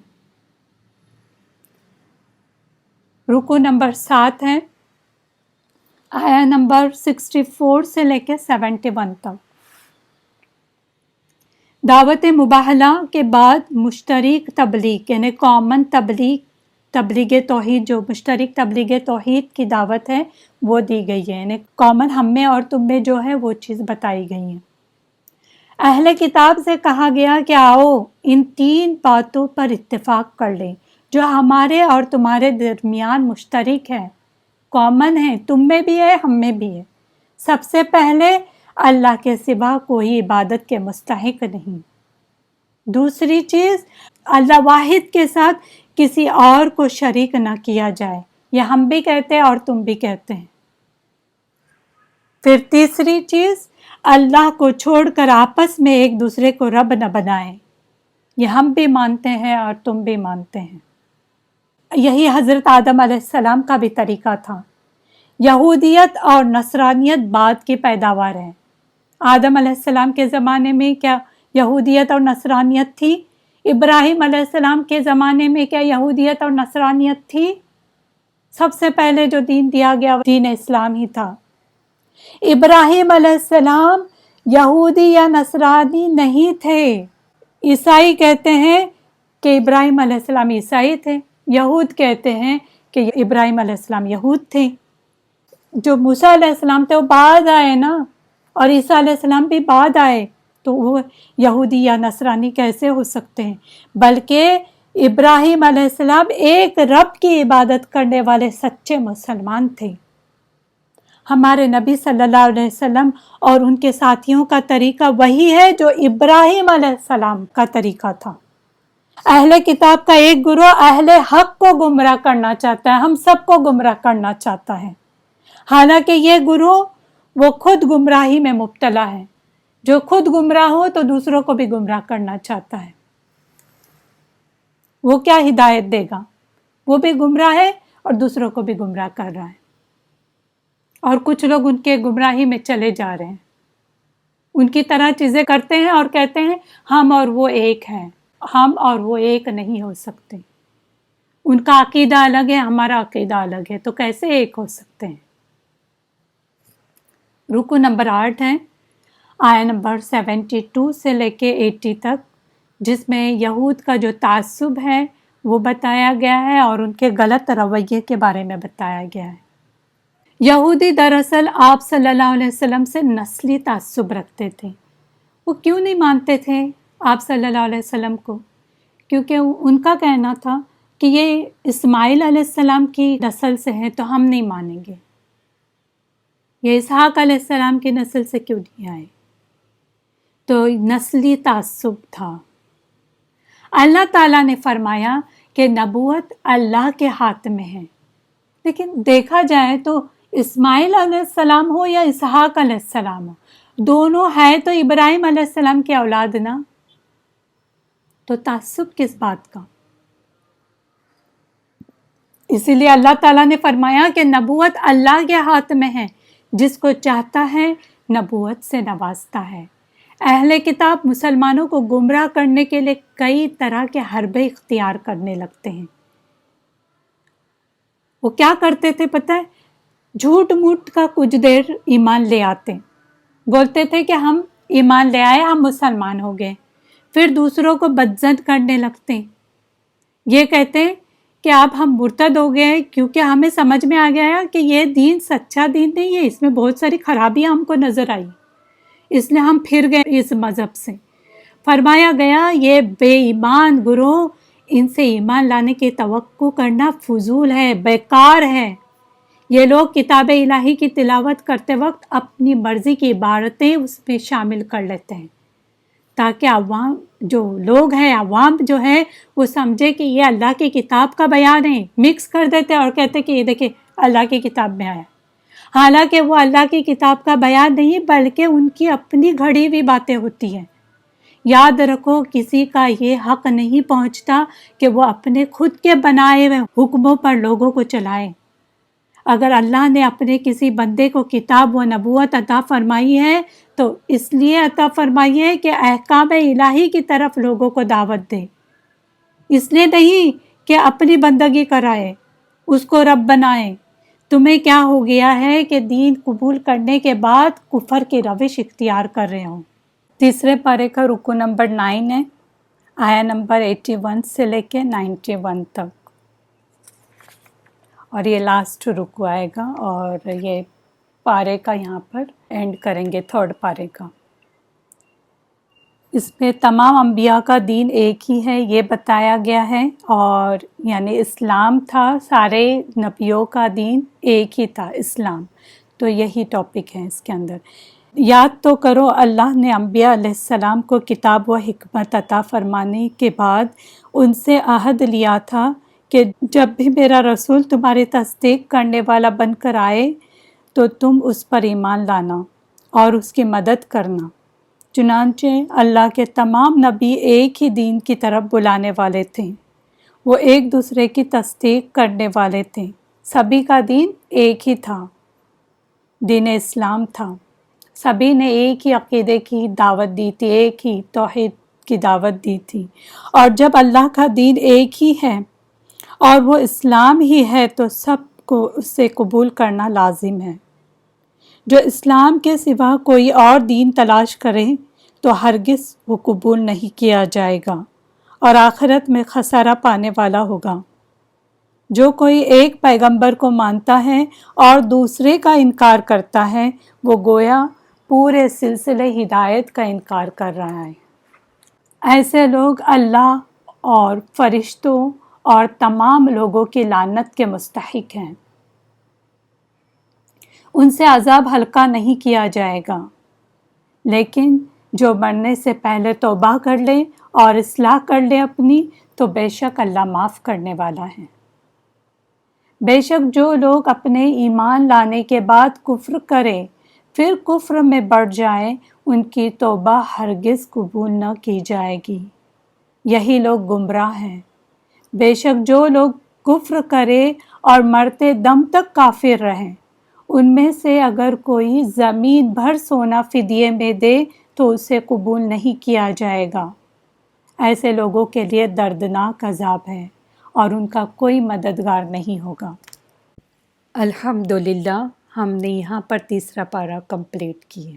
B: رکو نمبر 7 ہے، آیا نمبر 64 سے لے کے 71 تک۔ دعوت مباہلہ کے بعد مشترک تبلیغ یعنی کامن تبلیغ توحید، جو مشترک تبلیغ توحید کی دعوت ہے وہ دی گئی ہے، یعنی کامن ہم میں اور تم میں جو ہے وہ چیز بتائی گئی ہے۔ اہل کتاب سے کہا گیا کہ آؤ ان 3 باتوں پر اتفاق کر لیں جو ہمارے اور تمہارے درمیان مشترک ہے، کامن ہے، تم میں بھی ہے ہم میں بھی ہے۔ سب سے پہلے اللہ کے سوا کوئی عبادت کے مستحق نہیں۔ دوسری چیز، اللہ واحد کے ساتھ کسی اور کو شریک نہ کیا جائے، یہ ہم بھی کہتے ہیں اور تم بھی کہتے ہیں۔ پھر تیسری چیز، اللہ کو چھوڑ کر آپس میں ایک دوسرے کو رب نہ بنائیں، یہ ہم بھی مانتے ہیں اور تم بھی مانتے ہیں۔ یہی حضرت آدم علیہ السلام کا بھی طریقہ تھا۔ یہودیت اور نصرانیت بعد کی پیداوار ہے۔ آدم علیہ السلام کے زمانے میں کیا یہودیت اور نصرانیت تھی؟ ابراہیم علیہ السلام کے زمانے میں کیا یہودیت اور نصرانیت تھی؟ سب سے پہلے جو دین دیا گیا وہ دین اسلام ہی تھا۔ ابراہیم علیہ السلام یہودی یا نصرانی نہیں تھے۔ عیسائی کہتے ہیں کہ ابراہیم علیہ السلام عیسائی تھے، یہود کہتے ہیں کہ ابراہیم علیہ السلام یہود تھے۔ جو موسیٰ علیہ السلام تھے وہ بعد آئے نا، اور عیسیٰ علیہ السلام بھی بعد آئے، تو وہ یہودی یا نصرانی کیسے ہو سکتے ہیں؟ بلکہ ابراہیم علیہ السلام ایک رب کی عبادت کرنے والے سچے مسلمان تھے۔ ہمارے نبی صلی اللہ علیہ وسلم اور ان کے ساتھیوں کا طریقہ وہی ہے جو ابراہیم علیہ السلام کا طریقہ تھا۔ اہل کتاب کا ایک گروہ اہل حق کو گمراہ کرنا چاہتا ہے، ہم سب کو گمراہ کرنا چاہتا ہے، حالانکہ یہ گروہ وہ خود گمراہی میں مبتلا ہے۔ جو خود گمراہ ہو تو دوسروں کو بھی گمراہ کرنا چاہتا ہے، وہ کیا ہدایت دے گا؟ وہ بھی گمراہ ہے اور دوسروں کو بھی گمراہ کر رہا ہے، اور کچھ لوگ ان کے گمراہی میں چلے جا رہے ہیں، ان کی طرح چیزیں کرتے ہیں اور کہتے ہیں ہم اور وہ ایک ہیں۔ ہم اور وہ ایک نہیں ہو سکتے، ان کا عقیدہ الگ ہے، ہمارا عقیدہ الگ ہے، تو کیسے ایک ہو سکتے ہیں؟ رکو نمبر 8 ہے، آیا نمبر 72 سے لے کے 80 تک، جس میں یہود کا جو تعصب ہے وہ بتایا گیا ہے اور ان کے غلط رویے کے بارے میں بتایا گیا ہے۔ یہودی دراصل آپ صلی اللہ علیہ وسلم سے نسلی تعصب رکھتے تھے۔ وہ کیوں نہیں مانتے تھے آپ صلی اللہ علیہ وسلم کو؟ کیونکہ ان کا کہنا تھا کہ یہ اسماعیل علیہ السلام کی نسل سے ہیں تو ہم نہیں مانیں گے، یہ اسحاق علیہ السلام کی نسل سے کیوں نہیں آئے؟ تو نسلی تعصب تھا۔ اللہ تعالیٰ نے فرمایا کہ نبوت اللہ کے ہاتھ میں ہے، لیکن دیکھا جائے تو اسماعیل علیہ السلام ہو یا اسحاق علیہ السلام ہو، دونوں ہے تو ابراہیم علیہ السلام کی اولاد نا، تو تعصب کس بات کا؟ اسی لیے اللہ تعالیٰ نے فرمایا کہ نبوت اللہ کے ہاتھ میں ہے، جس کو چاہتا ہے نبوت سے نوازتا ہے۔ اہل کتاب مسلمانوں کو گمراہ کرنے کے لیے کئی طرح کے حربے اختیار کرنے لگتے ہیں۔ وہ کیا کرتے تھے پتہ ہے؟ جھوٹ موٹ کا کچھ دیر ایمان لے آتے، بولتے تھے کہ ہم ایمان لے آئے، ہم مسلمان ہو گئے، پھر دوسروں کو بدظن کرنے لگتے، یہ کہتے کہ اب ہم مرتد ہو گئے کیونکہ ہمیں سمجھ میں آ گیا کہ یہ دین سچا دین نہیں ہے، اس میں بہت ساری خرابیاں ہم کو نظر آئی، اس لیے ہم پھر گئے اس مذہب سے۔ فرمایا گیا یہ بے ایمان گروہ، ان سے ایمان لانے کی توقع کرنا فضول ہے، بیکار ہے۔ یہ لوگ کتاب الہی کی تلاوت کرتے وقت اپنی مرضی کی عبارتیں اس میں شامل کر لیتے ہیں تاکہ عوام جو لوگ ہیں، عوام جو ہے وہ سمجھے کہ یہ اللہ کی کتاب کا بیان ہے، مکس کر دیتے اور کہتے کہ یہ دیکھیں اللہ کی کتاب میں آیا۔ حالانکہ وہ اللہ کی کتاب کا بیان نہیں بلکہ ان کی اپنی گھڑی ہوئی باتیں ہوتی ہیں۔ یاد رکھو کسی کا یہ حق نہیں پہنچتا کہ وہ اپنے خود کے بنائے ہوئے حکموں پر لوگوں کو چلائے۔ اگر اللہ نے اپنے کسی بندے کو کتاب و نبوت عطا فرمائی ہے تو اس لیے عطا فرمائی ہے کہ احکام الہی کی طرف لوگوں کو دعوت دے، اس لیے نہیں کہ اپنی بندگی کرائے، اس کو رب بنائے۔ تمہیں کیا ہو گیا ہے کہ دین قبول کرنے کے بعد کفر کی روش اختیار کر رہے ہو؟ تیسرے پارے کا رکو نمبر 9 ہے، آیا نمبر 81 سے لے کے 91 تک، اور یہ لاسٹ رکو آئے گا، اور یہ پارے کا یہاں پر اینڈ کریں گے، تھرڈ پارے کا۔ اس میں تمام انبیاء کا دین ایک ہی ہے یہ بتایا گیا ہے، اور یعنی اسلام تھا، سارے نبیوں کا دین ایک ہی تھا، اسلام۔ تو یہی ٹاپک ہے اس کے اندر۔ یاد تو کرو اللہ نے انبیاء علیہ السلام کو کتاب و حکمت عطا فرمانے کے بعد ان سے عہد لیا تھا کہ جب بھی میرا رسول تمہاری تصدیق کرنے والا بن کر آئے تو تم اس پر ایمان لانا اور اس کی مدد کرنا۔ چنانچہ اللہ کے تمام نبی ایک ہی دین کی طرف بلانے والے تھے، وہ ایک دوسرے کی تصدیق کرنے والے تھے، سبھی کا دین ایک ہی تھا، دین اسلام تھا۔ سبھی نے ایک ہی عقیدے کی دعوت دی تھی، ایک ہی توحید کی دعوت دی تھی، اور جب اللہ کا دین ایک ہی ہے اور وہ اسلام ہی ہے تو سب کو اسے قبول کرنا لازم ہے۔ جو اسلام کے سوا کوئی اور دین تلاش کرے تو ہرگز وہ قبول نہیں کیا جائے گا اور آخرت میں خسارہ پانے والا ہوگا۔ جو کوئی ایک پیغمبر کو مانتا ہے اور دوسرے کا انکار کرتا ہے وہ گویا پورے سلسلے ہدایت کا انکار کر رہا ہے۔ ایسے لوگ اللہ اور فرشتوں اور تمام لوگوں کی لعنت کے مستحق ہیں، ان سے عذاب ہلکا نہیں کیا جائے گا، لیکن جو مرنے سے پہلے توبہ کر لے اور اصلاح کر لے اپنی، تو بے شک اللہ معاف کرنے والا ہے۔ بے شک جو لوگ اپنے ایمان لانے کے بعد کفر کرے پھر کفر میں بڑھ جائیں ان کی توبہ ہرگز قبول نہ کی جائے گی، یہی لوگ گمراہ ہیں۔ بے شک جو لوگ کفر کرے اور مرتے دم تک کافر رہیں، ان میں سے اگر کوئی زمین بھر سونا فدیے میں دے تو اسے قبول نہیں کیا جائے گا۔ ایسے لوگوں کے لیے دردناک عذاب ہے اور ان کا کوئی مددگار نہیں ہوگا۔ الحمدللہ ہم نے یہاں پر تیسرا پارہ کمپلیٹ کیے۔